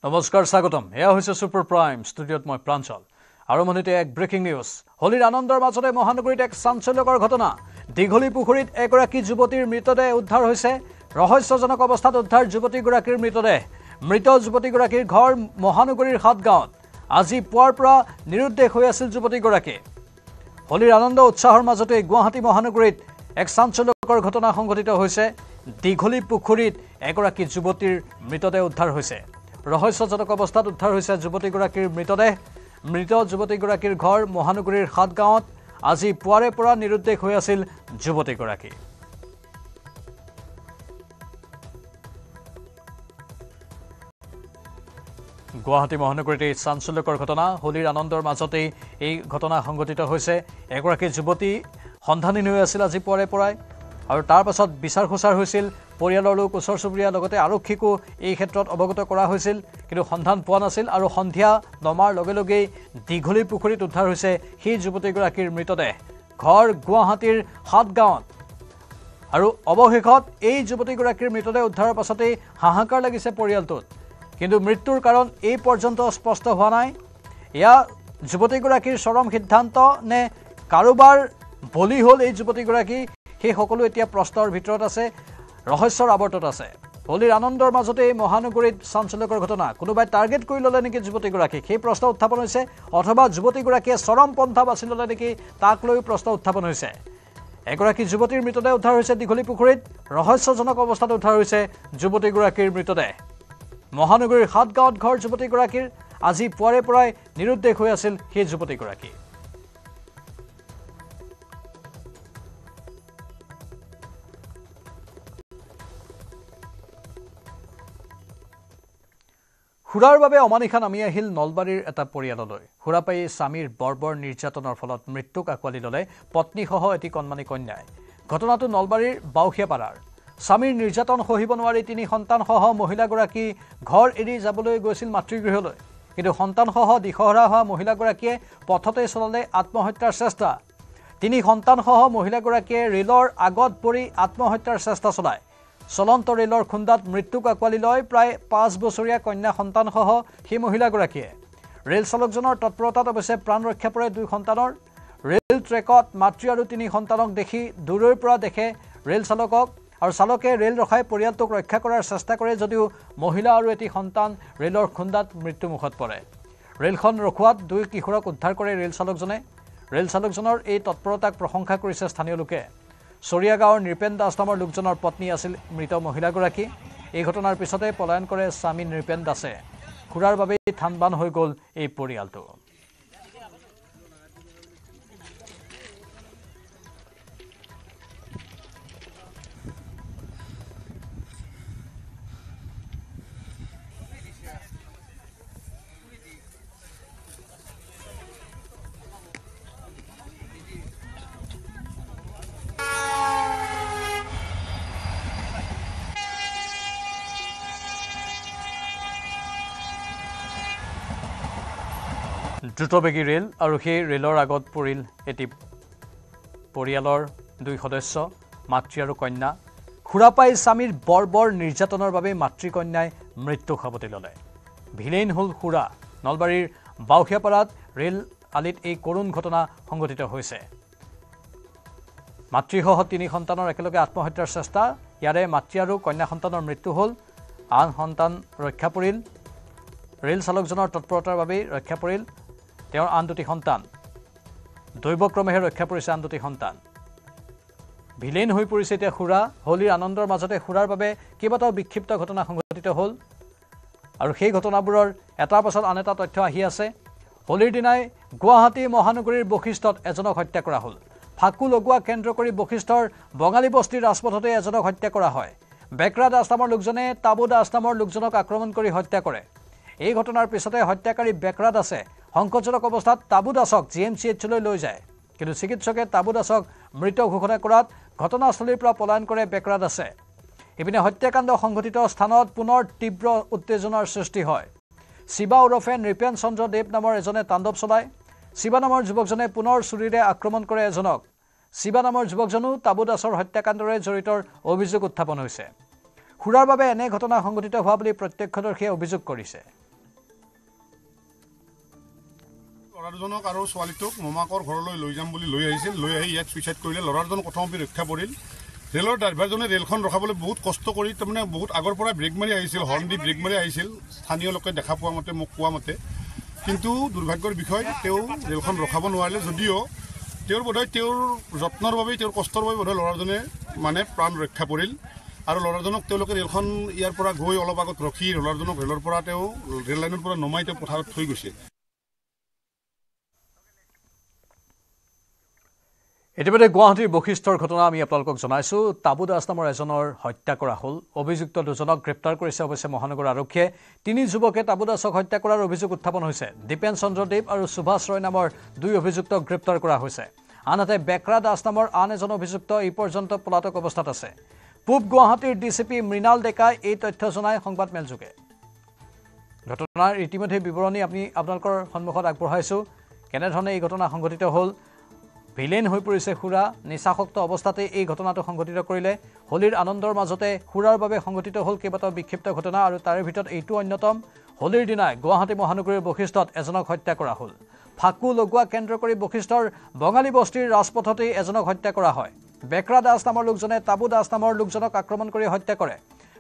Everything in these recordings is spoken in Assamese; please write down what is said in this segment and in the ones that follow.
নমস্কাৰ স্বাগতম এয়া হৈছে সুপাৰ প্ৰাইম ষ্টুডিঅ'ত মই প্ৰাঞ্চল আৰু মনিতে এক ব্ৰেকিং নিউজ হোলীৰ আনন্দৰ মাজতে মহানগৰীত এক চাঞ্চল্যকৰ ঘটনা দীঘলী পুখুৰীত এগৰাকী যুৱতীৰ মৃতদেহ উদ্ধাৰ হৈছে ৰহস্যজনক অৱস্থাত উদ্ধাৰ যুৱতীগৰাকীৰ মৃতদেহ মৃত যুৱতীগৰাকীৰ ঘৰ মহানগৰীৰ হাতগাঁৱত আজি পুৱাৰ পৰা নিৰুদ্দেশ হৈ আছিল যুৱতীগৰাকী হোলীৰ আনন্দ উৎসাহৰ মাজতে গুৱাহাটী মহানগৰীত এক চাঞ্চল্যকৰ ঘটনা সংঘটিত হৈছে দীঘলী পুখুৰীত এগৰাকী যুৱতীৰ মৃতদেহ উদ্ধাৰ হৈছে ৰহস্যজনক অৱস্থাত উদ্ধাৰ হৈছে যুৱতীগৰাকীৰ মৃতদেহ মৃত যুৱতীগৰাকীৰ ঘৰ মহানগৰীৰ হাতগাঁৱত আজি পুৱাৰে পৰা নিৰুদ্দেশ হৈ আছিল যুৱতীগৰাকী গুৱাহাটী মহানগৰীত এই চাঞ্চল্যকৰ ঘটনা হোলীৰ আনন্দৰ মাজতে এই ঘটনা সংঘটিত হৈছে এগৰাকী যুৱতী সন্ধানহীন হৈ আছিল আজি পুৱাৰে পৰাই আৰু তাৰ পাছত বিচাৰ খোচাৰ হৈছিল পৰিয়ালৰ লোক ওচৰ চুবুৰীয়া লগতে আৰক্ষীকো এই ক্ষেত্ৰত অৱগত কৰা হৈছিল কিন্তু সন্ধান পোৱা নাছিল আৰু সন্ধিয়া নমাৰ লগে লগেই দীঘলী পুখুৰীত উদ্ধাৰ হৈছে সেই যুৱতীগৰাকীৰ মৃতদেহ ঘৰ গুৱাহাটীৰ হাতগাঁৱত আৰু অৱশেষত এই যুৱতীগৰাকীৰ মৃতদেহ উদ্ধাৰৰ পাছতেই হাহাকাৰ লাগিছে পৰিয়ালটোত কিন্তু মৃত্যুৰ কাৰণ এই পৰ্যন্ত স্পষ্ট হোৱা নাই এয়া যুৱতীগৰাকীৰ চৰম সিদ্ধান্ত নে কাৰোবাৰ বলি হ'ল এই যুৱতীগৰাকী সেই সকলো এতিয়া প্ৰশ্নৰ ভিতৰত আছে ৰহস্যৰ আৱৰ্তত আছে হোলীৰ আনন্দৰ মাজতে মহানগৰীত চাঞ্চল্যকৰ ঘটনা কোনোবাই টাৰ্গেট কৰি ল'লে নেকি যুৱতীগৰাকীক সেই প্ৰশ্ন উত্থাপন হৈছে অথবা যুৱতীগৰাকীয়ে চৰম পন্থা বাছি ল'লে নেকি তাক লৈ প্ৰশ্ন উত্থাপন হৈছে এগৰাকী যুৱতীৰ মৃতদেহ উদ্ধাৰ হৈছে দীঘলী পুখুৰীত ৰহস্যজনক অৱস্থাত উদ্ধাৰ হৈছে যুৱতীগৰাকীৰ মৃতদেহ মহানগৰীৰ হাতগাঁৱত ঘৰ যুৱতীগৰাকীৰ আজি পুৱাৰে পৰাই নিৰুদ্দেশ হৈ আছিল সেই যুৱতীগৰাকী হুৰাৰ বাবে অমানিশা নামি আহিল নলবাৰীৰ এটা পৰিয়াললৈ হুৰা পাই স্বামীৰ বৰ্বৰ নিৰ্যাতনৰ ফলত মৃত্যুক আঁকোৱালি ল'লে পত্নীসহ এটি কণমানি কন্যাই ঘটনাটো নলবাৰীৰ বাউখিয়াপাৰাৰ স্বামীৰ নিৰ্যাতন সহিব নোৱাৰি তিনি সন্তানসহ মহিলাগৰাকী ঘৰ এৰি যাবলৈ গৈছিল মাতৃগৃহলৈ কিন্তু সন্তানসহ দিশহৰা হোৱা মহিলাগৰাকীয়ে পথতে চলালে আত্মহত্যাৰ চেষ্টা তিনি সন্তানসহ মহিলাগৰাকীয়ে ৰেলৰ আগত পৰি আত্মহত্যাৰ চেষ্টা চলায় চলন্ত ৰেলৰ খুন্দাত মৃত্যুক আঁকোৱালি লয় প্ৰায় 5 বছৰীয়া কন্যা সন্তানসহ সেই মহিলাগৰাকীয়ে ৰেল চালকজনৰ তৎপৰতাত অৱশ্যে প্ৰাণ ৰক্ষা পৰে দুই সন্তানৰ ৰেল ট্ৰেকত মাতৃ আৰু তিনি সন্তানক দেখি দূৰৈৰ পৰা দেখে ৰেল চালকক আৰু চালকে ৰেল ৰখাই পৰিয়ালটোক ৰক্ষা কৰাৰ চেষ্টা কৰে যদিও মহিলা আৰু এটি সন্তান ৰেলৰ খুন্দাত মৃত্যুমুখত পৰে ৰেলখন ৰখোৱাত দুই কিশোৰক উদ্ধাৰ কৰে ৰেল চালকজনৰ এই তৎপৰতাক প্ৰশংসা কৰিছে স্থানীয় লোকে চৰিয়া গাঁৱৰ নৃপেন দাস নামৰ লোকজনৰ পত্নী আছিল মৃত মহিলাগৰাকী এই ঘটনাৰ পিছতে পলায়ন কৰে স্বামী নৃপেন দাসে খুৰাৰ বাবে থানবান হৈ গ'ল এই পৰিয়ালটো দ্ৰুতবেগী ৰেল আৰু সেই ৰেলৰ আগত পৰিল এটি পৰিয়ালৰ দুই সদস্য মাতৃ আৰু কন্যা খুৰা পাই স্বামীৰ বৰ্বৰ নিৰ্যাতনৰ বাবে মাতৃকন্যাই মৃত্যু সাৱটি ল'লে ভিলেইন হ'ল খুৰা নলবাৰীৰ বাউখিয়াপাৰাত ৰেল আলিত এই কৰুণ ঘটনা সংঘটিত হৈছে মাতৃসহ তিনি সন্তানৰ একেলগে আত্মহত্যাৰ চেষ্টা ইয়াৰে মাতৃ আৰু কন্যা সন্তানৰ মৃত্যু হ'ল আন সন্তান ৰক্ষা পৰিল ৰেল চালকজনৰ তৎপৰতাৰ বাবে ৰক্ষা পৰিল তেওঁৰ আন দুটি সন্তান দৈৱক্ৰমেহে ৰক্ষা পৰিছে আন দুটি সন্তান ভিলেইন হৈ পৰিছে এতিয়া খুৰা হোলীৰ আনন্দৰ মাজতে খুৰাৰ বাবে কেইবাটাও বিক্ষিপ্ত ঘটনা সংঘটিত হ'ল আৰু সেই ঘটনাবোৰৰ এটাৰ পাছত আন এটা তথ্য আহি আছে হোলীৰ দিনাই গুৱাহাটী মহানগৰীৰ বশিষ্ঠত এজনক হত্যা কৰা হ'ল ফাকু লগোৱা কেন্দ্ৰ কৰি বশিষ্ঠৰ বঙালী বস্তিৰ ৰাজপথতে এজনক হত্যা কৰা হয় বেকৰা দাস নামৰ লোকজনে তাবু দাস নামৰ লোকজনক আক্ৰমণ কৰি হত্যা কৰে এই ঘটনাৰ পিছতে হত্যাকাৰী বেকৰা দাসে সংকটজনক অৱস্থাত তাবু দাসক GMCHলৈ লৈ যায় কিন্তু চিকিৎসকে তাবু দাসক মৃত ঘোষণা কৰাত ঘটনাস্থলীৰ পৰা পলায়ন কৰে বেকৰা দাসে ইপিনে হত্যাকাণ্ড সংঘটিত স্থানত পুনৰ তীব্ৰ উত্তেজনাৰ সৃষ্টি হয় শিৱা ওৰফে নৃপেন চন্দ্ৰ দেৱ নামৰ এজনে তাণ্ডৱ চলায় শিৱা নামৰ যুৱকজনে পুনৰ চুৰিৰে আক্ৰমণ কৰে এজনক শিৱা নামৰ যুৱকজনো তাবু দাসৰ হত্যাকাণ্ডৰে জড়িতৰ অভিযোগ উত্থাপন হৈছে খুৰাৰ বাবে এনে ঘটনা সংঘটিত হোৱা বুলি প্ৰত্যক্ষদৰ্শীয়ে অভিযোগ কৰিছে ল'ৰাজনক আৰু ছোৱালীটোক মোমাকৰ ঘৰলৈ লৈ যাম বুলি লৈ আহিছিল, লৈ আহি ইয়াত ছুইচাইড কৰিলে। ল'ৰাজন প্ৰথমতে ৰক্ষা পৰিল। ৰেলৰ ড্ৰাইভাৰজনে ৰেলখন ৰখাবলৈ বহুত কষ্ট কৰি তাৰমানে বহুত আগৰ পৰা ব্ৰেক মাৰি আহিছিল, হৰ্ণ দি ব্ৰেক মাৰি আহিছিল, স্থানীয় লোকে দেখা পোৱা মতে, মোক কোৱা মতে। কিন্তু দুৰ্ভাগ্যৰ বিষয়, তেওঁ ৰেলখন ৰখাব নোৱাৰিলে। যদিও তেওঁৰ বোধহয় তেওঁৰ যত্নৰ বাবে, তেওঁৰ কষ্টৰ বাবে বোধহয় ল'ৰাজনে মানে প্ৰাণ ৰক্ষা পৰিল। আৰু ল'ৰাজনক তেওঁলোকে ৰেলখন ইয়াৰ পৰা গৈ অলপ আগত ৰখি ল'ৰাজনক ৰেলৰ পৰা তেওঁ ৰেল লাইনৰ পৰা নমাই তেওঁ পথাৰত থৈ গৈছে। ইতিমধ্যে গুৱাহাটীৰ বশিষ্ঠৰ ঘটনা আমি আপোনালোকক জনাইছোঁ। তাবু দাস নামৰ এজনৰ হত্যা কৰা হ'ল। অভিযুক্ত দুজনক গ্ৰেপ্তাৰ কৰিছে অৱশ্যে মহানগৰ আৰক্ষীয়ে। 3 যুৱকে তাবু দাসক হত্যা কৰাৰ অভিযোগ উত্থাপন হৈছে। দীপেন চন্দ্ৰ দেৱ আৰু সুভাষ ৰয় নামৰ 2 অভিযুক্তক গ্ৰেপ্তাৰ কৰা হৈছে। আনহাতে বেকৰা দাস নামৰ আন এজন অভিযুক্ত এই পৰ্যন্ত পলাতক অৱস্থাত আছে। পূব গুৱাহাটীৰ ডিচিপি মৃণাল ডেকাই এই তথ্য জনাই সংবাদমেলযোগে। ঘটনাৰ ইতিমধ্যে বিৱৰণী আমি আপোনালোকৰ সন্মুখত আগবঢ়াইছোঁ। কেনেধৰণে এই ঘটনা সংঘটিত হ'ল, ভিলেন হৈ পৰিছে সুৰা, নিচাসক্ত অৱস্থাতে এই ঘটনাটো সংঘটিত কৰিলে। হোলীৰ আনন্দৰ মাজতে সুৰাৰ বাবে সংঘটিত হ'ল কেইবাটাও বিক্ষিপ্ত ঘটনা, আৰু তাৰে ভিতৰত এইটো অন্যতম। হোলীৰ দিনাই গুৱাহাটী মহানগৰীৰ বশিষ্ঠত এজনক হত্যা কৰা হ'ল। ফাকু লগোৱা কেন্দ্ৰ কৰি বশিষ্ঠৰ বঙালী বস্তিৰ ৰাজপথতেই এজনক হত্যা কৰা হয়। বেকৰা দাস নামৰ লোকজনে তাবু দাস নামৰ লোকজনক আক্ৰমণ কৰি হত্যা কৰে।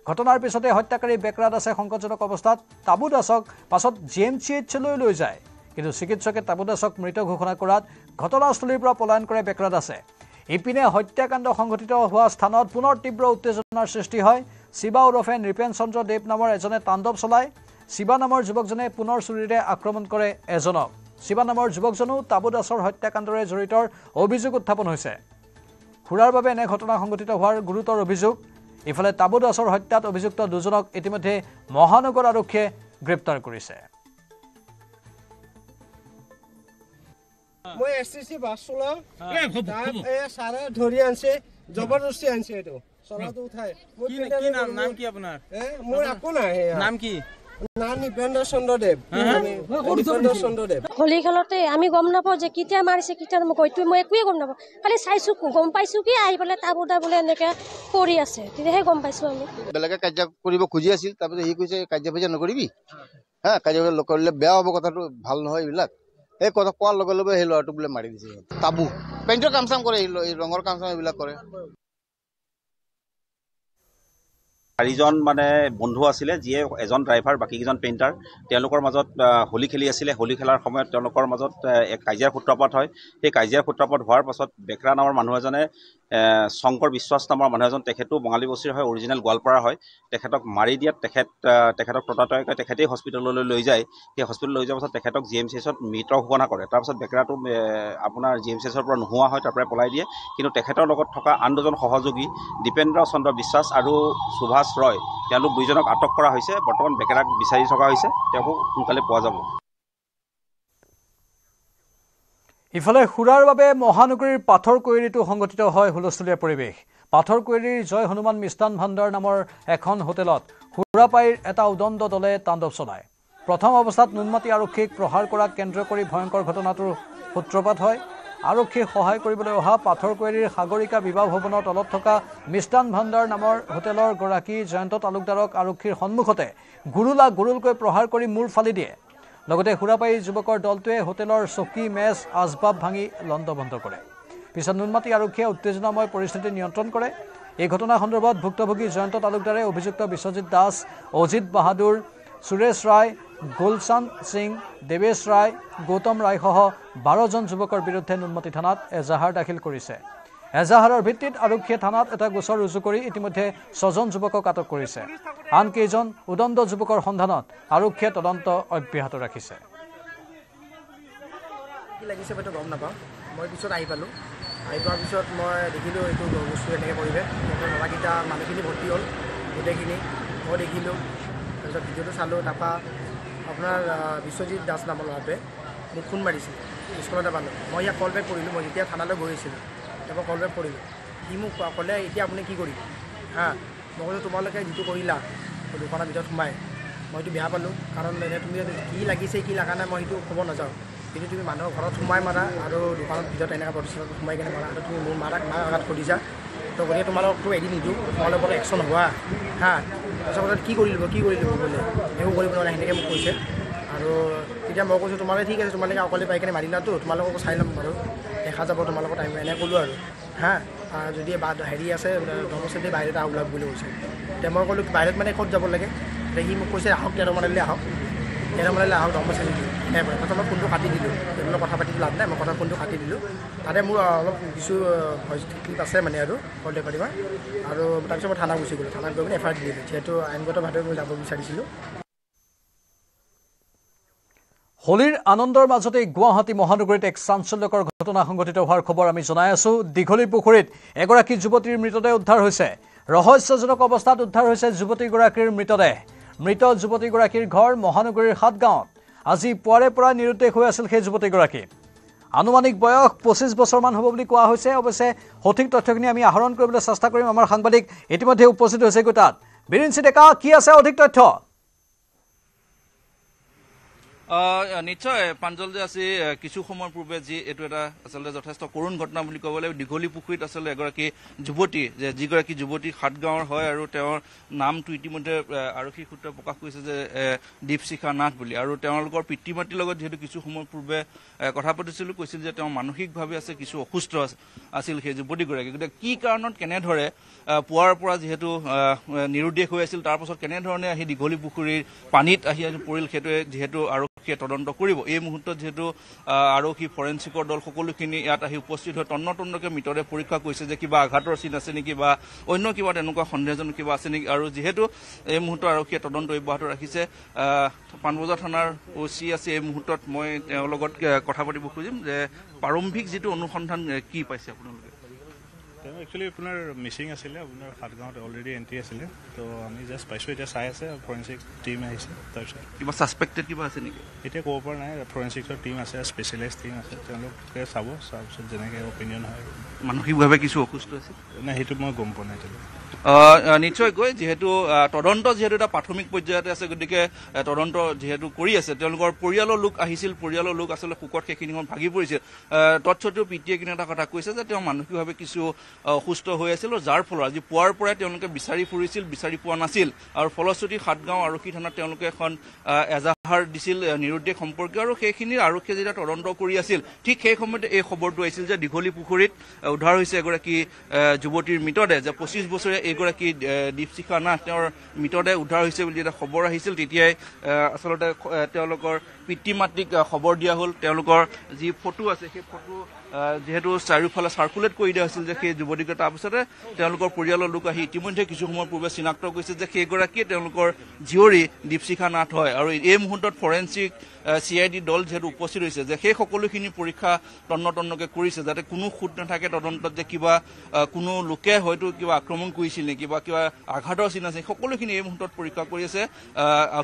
ঘটনাৰ পিছতে হত্যাকাৰী বেকৰা দাসে সংকটজনক অৱস্থাত তাবু দাসক পাছত GMCHলৈ লৈ যায়। কিন্তু চিকিৎসকে তাবু দাসক মৃত ঘোষণা কৰাত ঘটনাস্থলীৰ পৰা পলায়ন কৰে বেকৰা দাসে। ইপিনে হত্যাকাণ্ড সংঘটিত হোৱা স্থানত পুনৰ তীব্ৰ উত্তেজনাৰ সৃষ্টি হয়। শিৱা ওৰফে নৃপেন চন্দ্ৰ দেৱ নামৰ এজনে তাণ্ডৱ চলায়। শিৱা নামৰ যুৱকজনে পুনৰ চুৰিৰে আক্ৰমণ কৰে এজনক। শিৱা নামৰ যুৱকজনো তাবু দাসৰ হত্যাকাণ্ডৰে জড়িতৰ অভিযোগ উত্থাপন হৈছে। সুৰাৰ বাবে এনে ঘটনা সংঘটিত হোৱাৰ গুৰুতৰ অভিযোগ। ইফালে তাবু দাসৰ হত্যাত অভিযুক্ত দুজনক ইতিমধ্যে মহানগৰ আৰক্ষীয়ে গ্ৰেপ্তাৰ কৰিছে। মই STC বাস চলাও, সাৰে ধৰি আনছে, জবৰদস্তি আনছে। এইটো চলাটো উঠাই নাম কি আপোনাৰ? মোৰ একো নাই। নাম কি? নাম নিপেন্দ্ৰ চন্দ্ৰ দেৱ। হোলী খেলতে আমি গম নাপাওঁ যে কেতিয়া মাৰিছে কেতিয়া হয়তো মই একোৱে গম নাপাওঁ। খালি চাইছোঁ, গম পাইছোঁ কি আহি পেলাই তাবু দা বোলে এনেকৈ কৰি আছে, তেতিয়াহে গম পাইছোঁ আমি। বেলেগে কাৰ্য কৰিব খুজি আছিল, তাৰপিছত সি কৈছে কাৰ্য নকৰিবি, কাৰ্য কৰিলে বেয়া হ'ব, কথাটো ভাল নহয় এইবিলাক। এই কথা কোৱাৰ লগে লগে সেই ল'ৰাটো বোলে মাৰি দিছে। তাবু পেইণ্টৰ কাম চাম কৰে, এই ৰঙৰ কাম চাম এইবিলাক কৰে। 4জন মানে বন্ধু আছিলে, যিয়ে এজন ড্ৰাইভাৰ, বাকীকেইজন পেইণ্টাৰ। তেওঁলোকৰ মাজত হোলী খেলি আছিলে। হোলী খেলাৰ সময়ত তেওঁলোকৰ মাজত এক কাজিয়াৰ সূত্ৰপাত হয়। সেই কাজিয়াৰ সূত্ৰপাত হোৱাৰ পাছত বেকৰা নামৰ মানুহ এজনে, শংকৰ বিশ্বাস নামৰ মানুহ এজন, তেখেতো বঙালী বস্তিৰ হয়, অৰিজিনেল গোৱালপাৰা হয়, তেখেতক মাৰি দিয়াত তেখেতক ততাতৈয়াকৈ তেখেতেই হস্পিটেললৈ লৈ যায়। সেই হস্পিটেল লৈ যোৱাৰ পাছত তেখেতক GMCHত মৃত ঘোষণা কৰে। তাৰপাছত বেকৰাটো আপোনাৰ GMCHৰ পৰা নোহোৱা হয়, তাৰ পৰাই পলাই দিয়ে। কিন্তু তেখেতৰ লগত থকা আন 2জন সহযোগী দীপেন্দ্ৰ চন্দ্ৰ বিশ্বাস আৰু সুভাষ ৰয়, তেওঁলোক 2জনক আটক কৰা হৈছে। বৰ্তমান বেকেৰাক বিচাৰি থকা হৈছে, তেওঁকো সোনকালে পোৱা যাব। ইফালে সুৰাৰ বাবে মহানগৰীৰ পাথৰকুঁৱেৰীতো সংঘটিত হয় হুলস্থুলীয়া পৰিৱেশ। পাথৰকুঁৱেৰীৰ জয় হনুমান মিষ্টান ভাণ্ডাৰ নামৰ এখন হোটেলত সুৰাপাইৰ এটা উদণ্ড দলে তাণ্ডৱ চলায়। প্ৰথম অৱস্থাত নুনমাটি আৰক্ষীক প্ৰহাৰ কৰাক কেন্দ্ৰ কৰি ভয়ংকৰ ঘটনাটোৰ সূত্ৰপাত হয়। আৰক্ষীক সহায় কৰিবলৈ অহা পাথৰকুঁৱেৰীৰ সাগৰিকা বিবাহ ভৱনৰ তলত থকা মিষ্টান ভাণ্ডাৰ নামৰ হোটেলৰ গৰাকী জয়ন্ত তালুকদাৰক আৰক্ষীৰ সন্মুখতে গুৰুলকৈ প্ৰহাৰ কৰি মূৰ ফালি দিয়ে। লগতে সুৰাপাই যুৱকৰ দলটোৱে হোটেলৰ চকী, মেজ, আচবাব ভাঙি লণ্ডভণ্ড কৰে। পিছত নুনমাটি আৰক্ষীয়ে উত্তেজনাময় পৰিস্থিতি নিয়ন্ত্ৰণ কৰে। এই ঘটনা সন্দৰ্ভত ভুক্তভোগী জয়ন্ত তালুকদাৰে অভিযুক্ত বিশ্বজিৎ দাস, অজিত বাহাদুৰ, সুৰেশ ৰায়, গুলশান সিং, দেৱেশ ৰায়, গৌতম ৰায়সহ 12জন যুৱকৰ বিৰুদ্ধে নুনমাটি থানাত এজাহাৰ দাখিল কৰিছে। এজাহাৰৰ ভিত্তিত আৰক্ষীয়ে থানাত এটা গোচৰ ৰুজু কৰি ইতিমধ্যে 6জন যুৱকক আটক কৰিছে। আন কেইজন উদণ্ড যুৱকৰ সন্ধানত আৰক্ষীয়ে তদন্ত অব্যাহত ৰাখিছে। কি লাগিছে সেইটো গম নাপাওঁ। মই পিছত আহি পালোঁ। আহি পোৱাৰ পিছত মই দেখিলোঁ এইটো বস্তু এনেকৈ পৰিৱেশ। ল'ৰাকেইটা মানুহখিনি ভৰ্তি হ'ল গোটেইখিনি, মই দেখিলোঁ। তাৰপিছত ভিডিঅ'টো চালোঁ। তাৰপৰা আপোনাৰ বিশ্বজিৎ দাস নামৰ ল'ৰাটোৱে মোক ফোন মাৰিছিল, স্কুলতে পালোঁ। মই ইয়াক কল বেক কৰিলোঁ। মই যেতিয়া থানালৈ গৈ আছিলোঁ, তাৰপৰা কল বেক কৰিলোঁ। সি মোক ক'লে, এতিয়া আপুনি কি কৰিব? মই কৈছোঁ, তোমালোকে যিটো কৰিলা দোকানৰ ভিতৰত সোমাই, মইতো বেয়া পালোঁ। কাৰণ এনে তুমি কি লাগিছে কি লগা নাই মই সেইটো ক'ব নাযাওঁ। কিন্তু তুমি মানুহৰ ঘৰত সোমাই মাৰা আৰু দোকানৰ ভিতৰত এনেকুৱা প্ৰতিষ্ঠানত সোমাই কেনে মাৰা, আৰু তুমি মোৰ মাক আঘাত কৰিছা। তো গতিকে তোমালোকতো এৰি নিদিওঁ, তোমালোকৰ ওপৰত একশ্যন হোৱা। তাৰপিছত কি কৰি ল'ব বোলে, একো কৰিব নোৱাৰে, সেনেকৈ মোক কৈছে। আৰু তেতিয়া মই কৈছোঁ তোমালোকে ঠিক আছে তোমালোকে অকলে পাই কিনে মাৰিলাতো তোমালোককো চাই ল'ম বাৰু দেখা যাব তোমালোকৰ টাইম এনে ক'লোঁ আৰু হা যদি হেৰি আছে ধৰ্মস্থলী বাহিৰত ওলাব বুলি কৈছে তেতিয়া মই ক'লোঁ বাহিৰত মানে ক'ত যাব লাগে সি মোক কৈছে আহক 13 মানলৈ আহক ধৰ্মস্থলী প্ৰথমে ফোনটো কাটি দিলোঁ সেইবিলাক কথা পাতি লাভ নাই মই কথা ফোনটো কাটি দিলোঁ তাতে মোৰ অলপ কিছু ভইচ ক্লিপ আছে মানে আৰু কল ৰেকৰ্ডিঙৰ আৰু তাৰপিছত মই থানা গুচি গ'লোঁ থানাত গৈ পিনে এফআইআৰ দিলোঁ যিহেতু আইনগতভাৱে মই যাব বিচাৰিছিলোঁ হোলীৰ আনন্দৰ মাজতে গুৱাহাটী মহানগৰীত এক চাঞ্চল্যকৰ ঘটনা সংঘটিত হোৱাৰ খবৰ আমি জনাই আছো দীঘলী পুখুৰীত এগৰাকী যুৱতীৰ মৃতদেহ উদ্ধাৰ হৈছে ৰহস্যজনক অৱস্থাত উদ্ধাৰ হৈছে যুৱতীগৰাকীৰ মৃতদেহ মৃত যুৱতীগৰাকীৰ ঘৰ মহানগৰীৰ হাটগাঁৱত আজি পুৱাৰে পৰা নিৰুদ্দেশ হৈ আছিল সেই যুৱতীগৰাকী আনুমানিক বয়স 25 বছৰমান হ'ব বুলি কোৱা হৈছে অৱশ্যে সঠিক তথ্যখিনি আমি আহৰণ কৰিবলৈ চেষ্টা কৰিম আমাৰ সাংবাদিক ইতিমধ্যে উপস্থিত হৈছে গোটাত বিৰিঞ্চি ডেকা কি আছে অধিক তথ্য নিশ্চয় প্ৰাঞ্জল যে আছে কিছু সময়ৰ পূৰ্বে যি এইটো এটা আচলতে যথেষ্ট কৰুণ ঘটনা বুলি ক'ব লাগিব দীঘলী পুখুৰীত আচলতে এগৰাকী যুৱতী যিগৰাকী যুৱতী হাটগাঁৱৰ হয় আৰু তেওঁৰ নামটো ইতিমধ্যে আৰক্ষী সূত্ৰই প্ৰকাশ কৰিছে যে দীপশিখা নাথ বুলি আৰু তেওঁলোকৰ পিতৃ মাতৃৰ লগত যিহেতু কিছু সময়ৰ পূৰ্বে কথা পাতিছিলোঁ কৈছিল যে তেওঁ মানসিকভাৱে আছে কিছু অসুস্থ আছিল সেই যুৱতীগৰাকী গতিকে কি কাৰণত কেনেদৰে পুৱাৰ পৰা যিহেতু নিৰুদ্দেশ হৈ আছিল তাৰপাছত কেনেধৰণে আহি দীঘলী পুখুৰীৰ পানীত আহি পৰিল সেইটোৱে যিহেতু আৰক্ষীয়ে তদন্ত কৰিব এই মুহূৰ্তত যিহেতু আৰক্ষী ফৰেনচিকৰ দল সকলোখিনি ইয়াত আহি উপস্থিত হৈ তন্নতন্নকৈ মৃতদেহ পৰীক্ষা কৰিছে যে কিবা আঘাতৰ চিন আছে নেকি বা অন্য কিবা তেনেকুৱা সন্দেহজনক কিবা আছে নেকি আৰু যিহেতু এই মুহূৰ্তত আৰক্ষীয়ে তদন্ত অব্যাহত ৰাখিছে পাণবজাৰ থানাৰ OC আছে এই মুহূৰ্তত মই তেওঁৰ লগত কথা পাতিব খুজিম যে প্ৰাৰম্ভিক যিটো অনুসন্ধান কি পাইছে আপোনালোকে একচুৱেলি আপোনাৰ মিচিং আছিলে আপোনাৰ হাটগাঁৱত অলৰেডি এণ্ট্ৰি আছিলে তো আমি জাষ্ট পাইছোঁ এতিয়া চাই আছে ফৰেনচিক টীম আহিছে তাৰপিছত কিবা ছাছপেক্টেড কিবা আছে নেকি এতিয়া ক'ব পৰা নাই ফৰেনচিকৰ টীম আছে স্পেচিয়েলাইজ টীম আছে তেওঁলোকে চাব তাৰপিছত যেনেকৈ অপিনিয়ন হয় মানসিকভাৱে কিছু অসুস্থ আছে নাই সেইটো মই গম পোৱা নাই এতিয়ালৈকে নিশ্চয়কৈ যিহেতু তদন্ত যিহেতু এটা প্ৰাথমিক পৰ্যায়তে আছে গতিকে তদন্ত যিহেতু কৰি আছে তেওঁলোকৰ পৰিয়ালৰ লোক আহিছিল পৰিয়ালৰ লোক আচলতে শোকত সেইখিনি সময় ভাগি পৰিছিল তৎসত্বেও পিতৃয়ে কিন্তু এটা কথা কৈছে যে তেওঁ মানসিকভাৱে কিছু অসুস্থ হৈ আছিল আৰু যাৰ ফলত আজি পুৱাৰ পৰাই তেওঁলোকে বিচাৰি ফুৰিছিল বিচাৰি পোৱা নাছিল আৰু ফলশ্ৰুতি হাটগাঁও আৰক্ষী থানাত তেওঁলোকে এখন এজাহাৰ দিছিল নিৰুদ্দেশ সম্পৰ্কীয় আৰু সেইখিনিৰ আৰক্ষীয়ে যেতিয়া তদন্ত কৰি আছিল ঠিক সেই সময়তে এই খবৰটো আহিছিল যে দীঘলী পুখুৰীত উদ্ধাৰ হৈছে এগৰাকী যুৱতীৰ মৃতদেহ যে 25 বছৰীয়া এগৰাকী দীপশিখা নাথ তেওঁৰ মৃতদেহ উদ্ধাৰ হৈছে বুলি এটা খবৰ আহিছিল তেতিয়াই আচলতে তেওঁলোকৰ পিতৃ মাতৃক খবৰ দিয়া হ'ল তেওঁলোকৰ যি ফটো আছে সেই ফটো যিহেতু চাৰিওফালে চাৰ্কুলেট কৰি দিয়া হৈছিল যে সেই যুৱতীকে তাৰপিছতে তেওঁলোকৰ পৰিয়ালৰ লোক আহি ইতিমধ্যে কিছু সময়ৰ পূৰ্বে চিনাক্ত কৰিছে যে সেইগৰাকীয়ে তেওঁলোকৰ জীয়ৰী দীপশিখা নাথ হয় আৰু এই মুহূৰ্তত ফৰেনচিক CID দল যিহেতু উপস্থিত হৈছে যে সেই সকলোখিনি পৰীক্ষা তন্নতন্নকৈ কৰিছে যাতে কোনো খুঁত নাথাকে তদন্তত যে কিবা কোনো লোকে হয়তো কিবা আক্ৰমণ কৰিছিল নেকি বা কিবা আঘাতৰ চিন আছে সকলোখিনি এই মুহূৰ্তত পৰীক্ষা কৰি আছে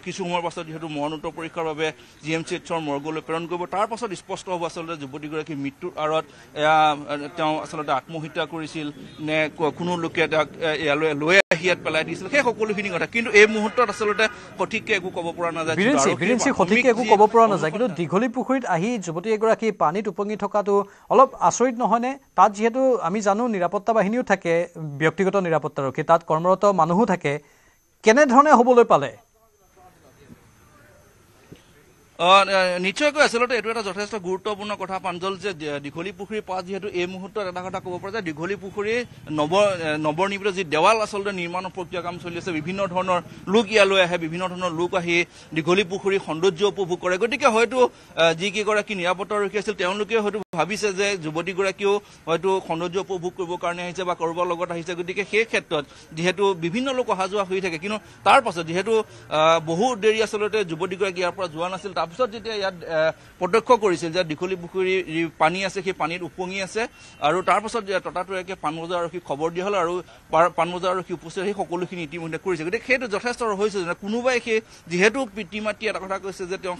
কিছু সময়ৰ পাছত যিহেতু মৰণোত্তৰ পৰীক্ষাৰ বাবে GMCHৰ মৰ্গলৈ প্ৰেৰণ কৰিব তাৰ পাছত স্পষ্ট হ'ব আচলতে যুৱতীগৰাকীৰ মৃত্যুৰ আঁৰত তেওঁ আচলতে আত্মহত্যা কৰিছিল নে কোনো লোকে তেওঁক ইয়ালৈ লৈ আহি ইয়াত পেলাই দিছিল সেই সকলোখিনি কথা কিন্তু এই মুহূৰ্তত আচলতে সঠিককৈ একো ক'ব পৰা নাযায় সঠিককৈ একো ক'ব পৰা নাযায় কিন্তু দীঘলী পুখুৰীত আহি যুৱতী এগৰাকী পানীত উপঙি থকাটো অলপ আচৰিত নহয়নে তাত যিহেতু আমি জানো নিৰাপত্তা বাহিনীও থাকে ব্যক্তিগত নিৰাপত্তাৰক্ষী তাত কৰ্মৰত মানুহো থাকে কেনেধৰণে হ'বলৈ পালে নিশ্চয়কৈ আচলতে এইটো এটা যথেষ্ট গুৰুত্বপূৰ্ণ কথা প্ৰাঞ্জল যে দীঘলী পুখুৰীৰ পাছ যিহেতু এই মুহূৰ্তত এটা কথা ক'ব পৰা যায় দীঘলী পুখুৰীৰ নৱনিৰ্মিত যি দেৱাল আচলতে নিৰ্মাণৰ প্ৰক্ৰিয়া কাম চলি আছে বিভিন্ন ধৰণৰ লোক ইয়ালৈ আহে বিভিন্ন ধৰণৰ লোক আহি দীঘলী পুখুৰীৰ সৌন্দৰ্য উপভোগ কৰে গতিকে হয়তো যিকেইগৰাকী নিৰাপত্তাৰক্ষী আছিল তেওঁলোকে হয়তো ভাবিছে যে যুৱতীগৰাকীও হয়তো সৌন্দৰ্য উপভোগ কৰিবৰ কাৰণে আহিছে বা কাৰোবাৰ লগত আহিছে গতিকে সেই ক্ষেত্ৰত যিহেতু বিভিন্ন লোক অহা যোৱা হৈ থাকে কিন্তু তাৰ পাছত যিহেতু বহু দেৰি আচলতে যুৱতীগৰাকী ইয়াৰ পৰা যোৱা নাছিল তাৰপিছত যেতিয়া ইয়াত প্ৰত্যক্ষ কৰিছিল যে দীঘলী পুখুৰীৰ যি পানী আছে সেই পানীত উপঙি আছে আৰু তাৰপাছত ততাতৈয়াকৈ পাণবজাৰ আৰক্ষীক খবৰ দিয়া হ'ল আৰু পাণবজাৰ আৰক্ষী উপস্থিত সেই সকলোখিনি ইতিমধ্যে কৰিছে গতিকে সেইটো যথেষ্ট হৈছে যে কোনোবাই সেই যিহেতু পিতৃ মাতৃ এটা কথা কৈছে যে তেওঁ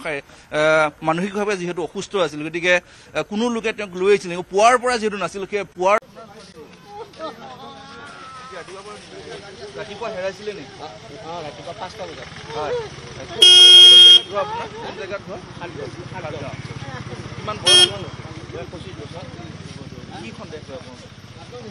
মানসিকভাৱে যিহেতু অসুস্থ আছিল গতিকে কোনো লোকে তেওঁক লৈ আহিছিল পুৱাৰ পৰা যিহেতু নাছিল সেই পুৱাৰ ৰাতিপুৱা হেৰাইছিলে নেকি ৰাতিপুৱা 5টা বজাত হয় আপোনাৰ কোন জেগাত ঘৰ কিমান বয়স 25 বছৰ কি সন্দেহ হয় আপোনাৰ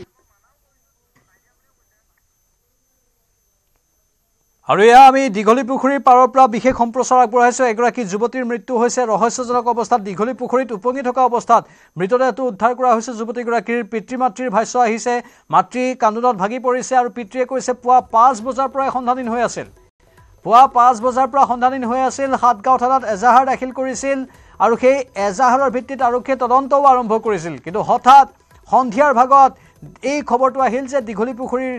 আৰু এয়া আমি দীঘলী পুখুৰীৰ পাৰৰ পৰা বিশেষ সম্প্ৰচাৰ আগবঢ়াইছোঁ। এগৰাকী যুৱতীৰ মৃত্যু হৈছে ৰহস্যজনক অৱস্থাত দীঘলী পুখুৰীত উপঙি থকা অৱস্থাত মৃতদেহটো উদ্ধাৰ কৰা হৈছে। যুৱতীগৰাকীৰ পিতৃ মাতৃৰ ভাষ্য আহিছে। মাতৃ কান্দোনত ভাগি পৰিছে আৰু পিতৃয়ে কৈছে পুৱা 5 বজাৰ পৰাই সন্ধানহীন হৈ আছিল। পুৱা 5 বজাৰ পৰা সন্ধানহীন হৈ আছিল। সাতগাঁও থানাত এজাহাৰ দাখিল কৰিছিল আৰু সেই এজাহাৰৰ ভিত্তিত আৰক্ষীয়ে তদন্তও আৰম্ভ কৰিছিল। কিন্তু হঠাৎ সন্ধিয়াৰ ভাগত এই খবৰটো আহিল যে দীঘলী পুখুৰীৰ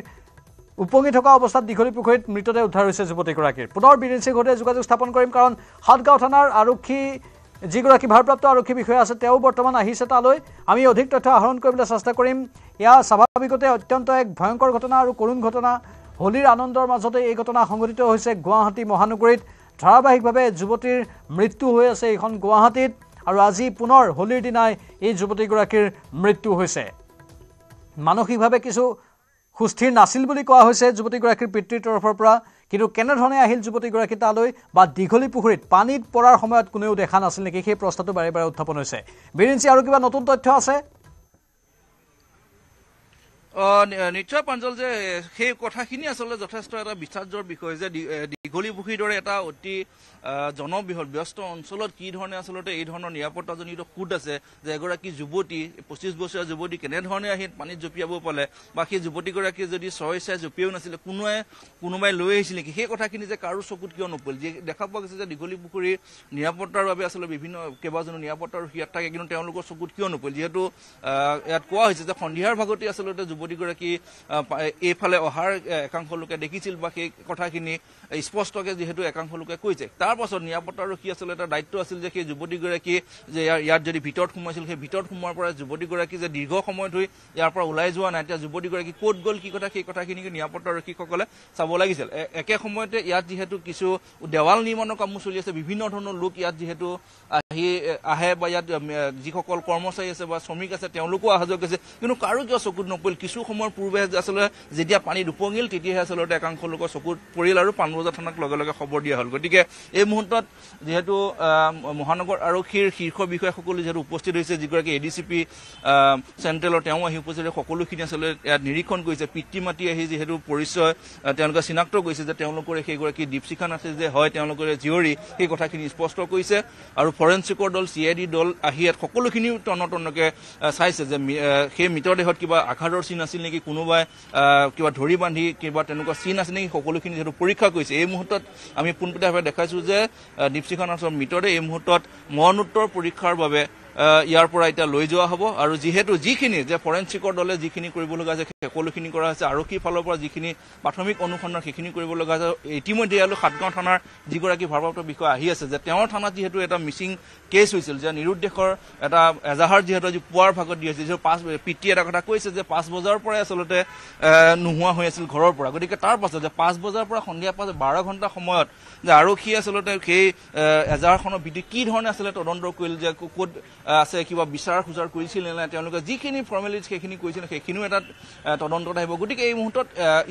উপঙি থকা অৱস্থাত দীঘলী পুখুৰীত মৃতদেহ উদ্ধাৰ হৈছে যুৱতীগৰাকীৰ। পুনৰ বীৰেন সিং সৈতে যোগাযোগ স্থাপন কৰিম, কাৰণ সাতগাঁও থানাৰ আৰক্ষী যিগৰাকী ভাৰপ্ৰাপ্ত আৰক্ষী বিষয়া আছে তেওঁ বৰ্তমান আহিছে তালৈ। আমি অধিক তথ্য আহৰণ কৰিবলৈ চেষ্টা কৰিম। এয়া স্বাভাৱিকতে অত্যন্ত এক ভয়ংকৰ ঘটনা আৰু কৰুণ ঘটনা। হোলীৰ আনন্দৰ মাজতে এই ঘটনা সংঘটিত হৈছে গুৱাহাটী মহানগৰীত। ধাৰাবাহিকভাৱে যুৱতীৰ মৃত্যু হৈ আছে এইখন গুৱাহাটীত, আৰু আজি পুনৰ হোলীৰ দিনাই এই যুৱতীগৰাকীৰ মৃত্যু হৈছে। মানসিকভাৱে কিছু সুস্থিৰ নাছিল বুলি কোৱা হৈছে যুৱতীগৰাকীৰ পিতৃৰ তৰফৰ পৰা। কিন্তু কেনেধৰণে আহিল যুৱতীগৰাকী তালৈ, বা দীঘলী পুখুৰীত পানীত পৰাৰ সময়ত কোনেও দেখা নাছিল নেকি, সেই প্ৰশ্নটো বাৰে বাৰে উত্থাপন হৈছে। বীৰেন সিং, আৰু কিবা নতুন তথ্য আছে? নিশ্চয় প্ৰাঞ্জল, যে সেই কথাখিনি আচলতে যথেষ্ট এটা বিচাৰ্যৰ বিষয় যে দীঘলী পুখুৰীৰ দৰে এটা অতি জনবহুল ব্যস্ত অঞ্চলত কি ধৰণে আচলতে এই ধৰণৰ নিৰাপত্তাজনিত খুঁত আছে যে এগৰাকী যুৱতী 25 বছৰীয়া যুৱতী কেনেধৰণে আহি পানীত জঁপিয়াব পালে, বা সেই যুৱতীগৰাকীয়ে যদি স্বেচ্ছাই জঁপিয়াও নাছিলে কোনোবাই লৈ আহিছিল নেকি, সেই কথাখিনি যে কাৰো চকুত কিয় নপৰিল। যে দেখা পোৱা গৈছে যে দীঘলী পুখুৰীৰ নিৰাপত্তাৰ বাবে আচলতে বিভিন্ন কেইবাজনো নিৰাপত্তাৰ ইয়াত থাকে, কিন্তু তেওঁলোকৰ চকুত কিয় নপৰিল। যিহেতু ইয়াত কোৱা হৈছে যে সন্ধিয়াৰ ভাগতে আচলতে যুৱতীগৰাকী এইফালে অহাৰ একাংশ লোকে দেখিছিল, বা সেই কথাখিনি স্পষ্টকে যিহেতু একাংশ লোকে কৈছে। তাৰ পাছত নিৰাপত্তাৰক্ষী আচলতে এটা দায়িত্ব আছিল যে সেই যুৱতীগৰাকী যে ইয়াত যদি ভিতৰত সোমাইছিল, সেই ভিতৰত সোমোৱাৰ পৰা যুৱতীগৰাকী যে দীৰ্ঘ সময় ধৰি ইয়াৰ পৰা ওলাই যোৱা নাই, এতিয়া যুৱতীগৰাকী ক'ত গ'ল কি কথা, সেই কথাখিনিকে নিৰাপত্তাৰক্ষীসকলে চাব লাগিছিল। একে সময়তে ইয়াত যিহেতু কিছু দেৱাল নিৰ্মাণৰ কামো চলি আছে, বিভিন্ন ধৰণৰ লোক ইয়াত যিহেতু আহে, বা ইয়াত যিসকল কৰ্মচাৰী আছে বা শ্ৰমিক আছে তেওঁলোকো অহা যোৱা কৰিছে, কিন্তু কাৰো কিয় চকুত নপৰিল। কিছু সময়ৰ পূৰ্বে আচলতে যেতিয়া পানীত উপঙিল তেতিয়াহে আচলতে একাংশ লোকৰ চকুত পৰিল আৰু পাণবজাৰ থানাক লগে লগে খবৰ দিয়া হ'ল। গতিকে এই মুহূৰ্তত যিহেতু মহানগৰ আৰক্ষীৰ শীৰ্ষ বিষয়াসকলে যিহেতু উপস্থিত হৈছে, যিগৰাকী ADCP চেণ্ট্ৰেলৰ তেওঁ আহি উপস্থিত সকলোখিনি আচলতে ইয়াত নিৰীক্ষণ কৰিছে। পিতৃ মাতৃ আহি যিহেতু পৰিচয় তেওঁলোকে চিনাক্ত কৰিছে যে তেওঁলোকৰে সেইগৰাকী দীপশিখা নাথে যে হয় তেওঁলোকৰে জীয়ৰী, সেই কথাখিনি স্পষ্ট কৰিছে। আৰু ফৰেনচিকৰ দল CID দল আহি ইয়াত সকলোখিনি তন্নতন্নকে চাইছে যে সেই মৃতদেহত কিবা আঘাতৰ চিন আছিল নেকি, কোনোবাই কিবা ধৰি বান্ধি কিবা তেনেকুৱা চিন আছে নেকি, সকলোখিনি যিহেতু পৰীক্ষা কৰিছে। এই মুহূৰ্তত আমি পোনপটীয়াভাৱে দেখাইছোঁ যে দীপশিখা নাথৰ মৃতদেহ এই মুহূৰ্তত মৰণোত্তৰ পৰীক্ষাৰ বাবে ইয়াৰ পৰা এতিয়া লৈ যোৱা হ'ব। আৰু যিহেতু যিখিনি যে ফৰেনচিকৰ দলে যিখিনি কৰিব লগা আছে সকলোখিনি কৰা হৈছে, আৰক্ষীৰ ফালৰ পৰা যিখিনি প্ৰাথমিক অনুসন্ধান সেইখিনি কৰিব লগা আছে। ইতিমধ্যে ইয়ালৈ সাতগাঁও থানাৰ যিগৰাকী ভাৰপ্ৰাপ্ত বিষয়া আহি আছে, যে তেওঁৰ থানাত যিহেতু এটা মিচিং কেছ হৈছিল, যে নিৰুদ্দেশৰ এটা এজাহাৰ যিহেতু আজি পুৱাৰ ভাগত দি আছিল, যিহেতু পিতৃয়ে এটা কথা কৈছে যে 5 বজাৰ পৰাই আচলতে নোহোৱা হৈ আছিল ঘৰৰ পৰা। গতিকে তাৰ পাছত যে 5 বজাৰ পৰা সন্ধিয়া 12 ঘণ্টা সময়ত যে আৰক্ষীয়ে আচলতে সেই এজাহাৰখনৰ ভিত্তিত কি ধৰণে আচলতে তদন্ত কৰিল, যে ক'ত আছে কিবা বিচাৰ খোজাৰ কৰিছিল নে নাই, তেওঁলোকে যিখিনি ফৰ্মেলিটিজ সেইখিনি কৰিছিল সেইখিনিও এটা তদন্তত আহিব। গতিকে এই মুহূৰ্তত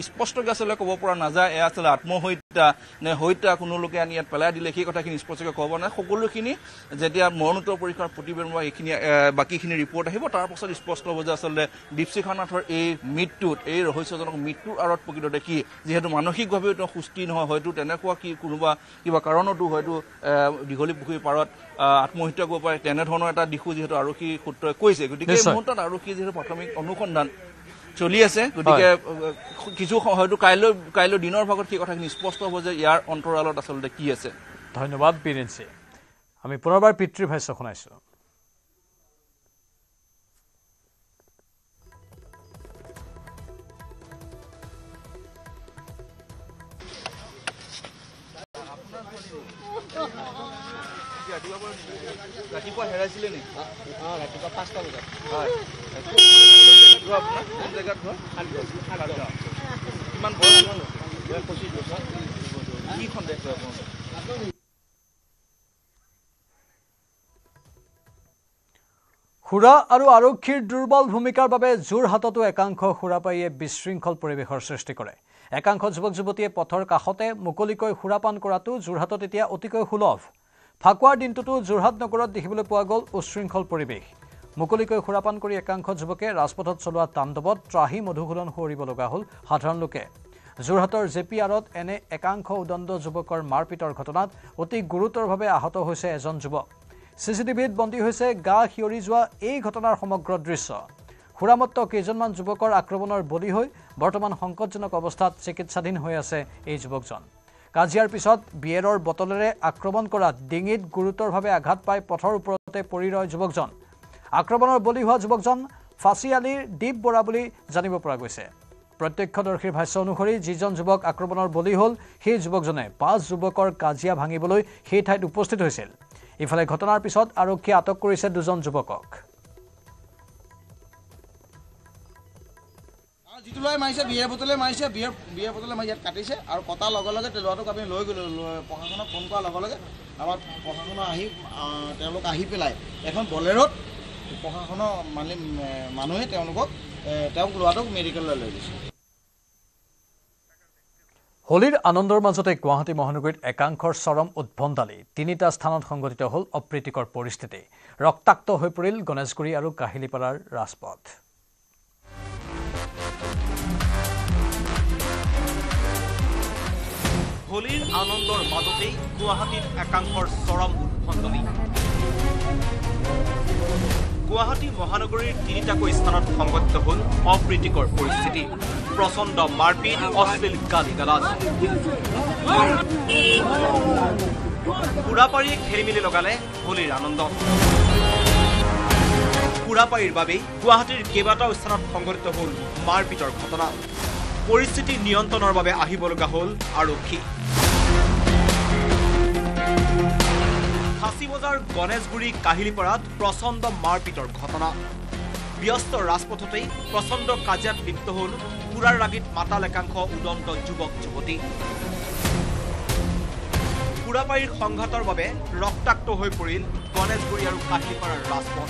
স্পষ্টকৈ আচলতে ক'ব পৰা নাযায় এয়া আচলতে আত্মহত্যা নে হত্যা, কোনো লোকে আনি ইয়াত পেলাই দিলে, সেই কথাখিনি স্পষ্টকৈ ক'ব নাই। সকলোখিনি যেতিয়া মৰণোত্তৰ পৰীক্ষাৰ প্ৰতিবেদন বা এইখিনি বাকীখিনি ৰিপৰ্ট আহিব, তাৰ পাছত স্পষ্ট হ'ব যে আচলতে দীপশিখা নাথৰ এই মৃত্যুত, এই ৰহস্যজনক মৃত্যুৰ আঁৰত প্ৰকৃততে কি। যিহেতু মানসিকভাৱেও তেওঁ সুস্থিৰ নহয়, হয়তো তেনেকুৱা কোনোবা কিবা কাৰণতো হয়তো দীঘলী পুখুৰীৰ পাৰত আত্মহত্যা কৰিব পাৰে, তেনেধৰণৰ এটা দিশো যিহেতু আৰক্ষী সূত্ৰই কৈছে। গতিকে এই মুহূৰ্তত আৰক্ষী যিহেতু প্ৰাথমিক অনুসন্ধান চলি আছে, গতিকে কিছু হয়তো কাইলৈ দিনৰ ভাগত সেই কথাখিনি স্পষ্ট হ'ব যে ইয়াৰ অন্তৰালত আচলতে কি আছে। ধন্যবাদ বীৰেন সিং। আমি পুনৰবাৰ পিতৃৰ ভাষ্য শুনাইছোঁ। ৰাতিপুৱা হেৰাইছিলে নেকি? ৰাতিপুৱা 5টা বজাত। হয়, আপোনাৰ জেগাত ঘৰ কিমান বয়স? 25 বছৰ। কি সন্দেহ কৰে আপোনাৰ? সুৰা আৰু আৰক্ষীৰ দুৰ্বল ভূমিকাৰ বাবে যোৰহাটতো একাংশ সুৰাপায়ীয়ে বিশৃংখল পৰিৱেশৰ সৃষ্টি কৰে। একাংশ যুৱক যুৱতীয়ে পথৰ কাষতে মুকলিকৈ সুৰাপান কৰাটো যোৰহাটত এতিয়া অতিকৈ সুলভ। ফাকুৱাৰ দিনটোতো যোৰহাট নগৰত দেখিবলৈ পোৱা গ'ল উশৃংখল পৰিৱেশ। মুকলিকৈ সুৰাপান কৰি একাংশ যুৱকে ৰাজপথত চলোৱা তাণ্ডৱত ত্ৰাহি মধুসূদন সোঁৱৰিব লগা হ'ল সাধাৰণ লোকে। যোৰহাটৰ JPRত এনে একাংশ উদণ্ড যুৱকৰ মাৰপিটৰ ঘটনাত অতি গুৰুতৰভাৱে আহত হৈছে এজন যুৱক CCTVত বন্দী হৈছে গা হিয়ৰি যোৱা এই ঘটনাৰ সমগ্ৰ দৃশ্য খুৰামত্ত কেইজনমান যুৱকৰ আক্ৰমণৰ বলি হৈ বৰ্তমান সংকটজনক অৱস্থাত চিকিৎসাধীন হৈ আছে এই যুৱকজন কাজিয়াৰ পিছত বিয়েৰৰ বটলেৰে আক্ৰমণ কৰা ডিঙিত গুৰুতৰভাৱে আঘাত পাই পথৰ ওপৰতে পৰি ৰয় যুৱকজন আক্ৰমণৰ বলি হোৱা যুৱকজন ফাঁচি আলিৰ দীপ বৰা বুলি জানিব পৰা গৈছে প্ৰত্যক্ষদৰ্শীৰ ভাষ্য অনুসৰি যিজন যুৱক আক্ৰমণৰ বলি হ'ল সেই যুৱকজনে 5 যুৱকৰ কাজিয়া ভাঙিবলৈ সেই ঠাইত উপস্থিত হৈছিল ইফালে ঘটনাৰ পিছত আৰক্ষীয়ে আটক কৰিছে দুজন যুৱকক যিটোলৈ মাৰিছে বিয়েৰ বটলে মাৰিছে বিয়েৰ বটলে মাৰি ইয়াত কাটিছে আৰু কটাৰ লগে লগে ল'ৰাটোক আমি লৈ গ'লোঁ প্ৰশাসনক ফোন কৰাৰ লগে লগে আমাৰ প্ৰশাসন আহি তেওঁলোক আহি পেলাই এখন বলেৰত প্ৰশাসনৰ মানুহে তেওঁক ল'ৰাটোক মেডিকেললৈ লৈ গৈছে হোলীৰ আনন্দৰ মাজতে গুৱাহাটী মহানগৰীত একাংশৰ চৰম উদ্ভণ্ডালি তিনিটা স্থানত সংঘটিত হ'ল অপ্ৰীতিকৰ পৰিস্থিতি ৰক্তাক্ত হৈ পৰিল গণেশগুৰি আৰু কাহিলীপাৰাৰ ৰাজপথ হোলীৰ আনন্দৰ মাজতেই গুৱাহাটীত একাংশৰ চৰম উদ্ভণ্ডালি গুৱাহাটী মহানগৰীৰ তিনিটাকৈ স্থানত সংঘটিত হ'ল অপ্ৰীতিকৰ পৰিস্থিতি প্ৰচণ্ড মাৰপিট অশ্লীল গালি-গালাজ সুৰাপাৰীয়ে খেলিমেলি লগালে হোলীৰ আনন্দ সুৰাপাৰীৰ বাবেই গুৱাহাটীৰ কেইবাটাও স্থানত সংঘটিত হ'ল মাৰপিটৰ ঘটনা পৰিস্থিতি নিয়ন্ত্ৰণৰ বাবে আহিব লগা হ'ল আৰক্ষী ফাঁচীবজাৰ গণেশগুৰি কাহিলীপাৰাত প্ৰচণ্ড মাৰপিটৰ ঘটনা ব্যস্ত ৰাজপথতেই প্ৰচণ্ড কাজিয়াত লিপ্ত হ'ল সুৰাৰ ৰাগীত মাতাল একাংশ উদণ্ড যুৱক যুৱতী সুৰাপাৰীৰ সংঘাতৰ বাবে ৰক্তাক্ত হৈ পৰিল গণেশগুৰি আৰু কাহিলীপাৰাৰ ৰাজপথ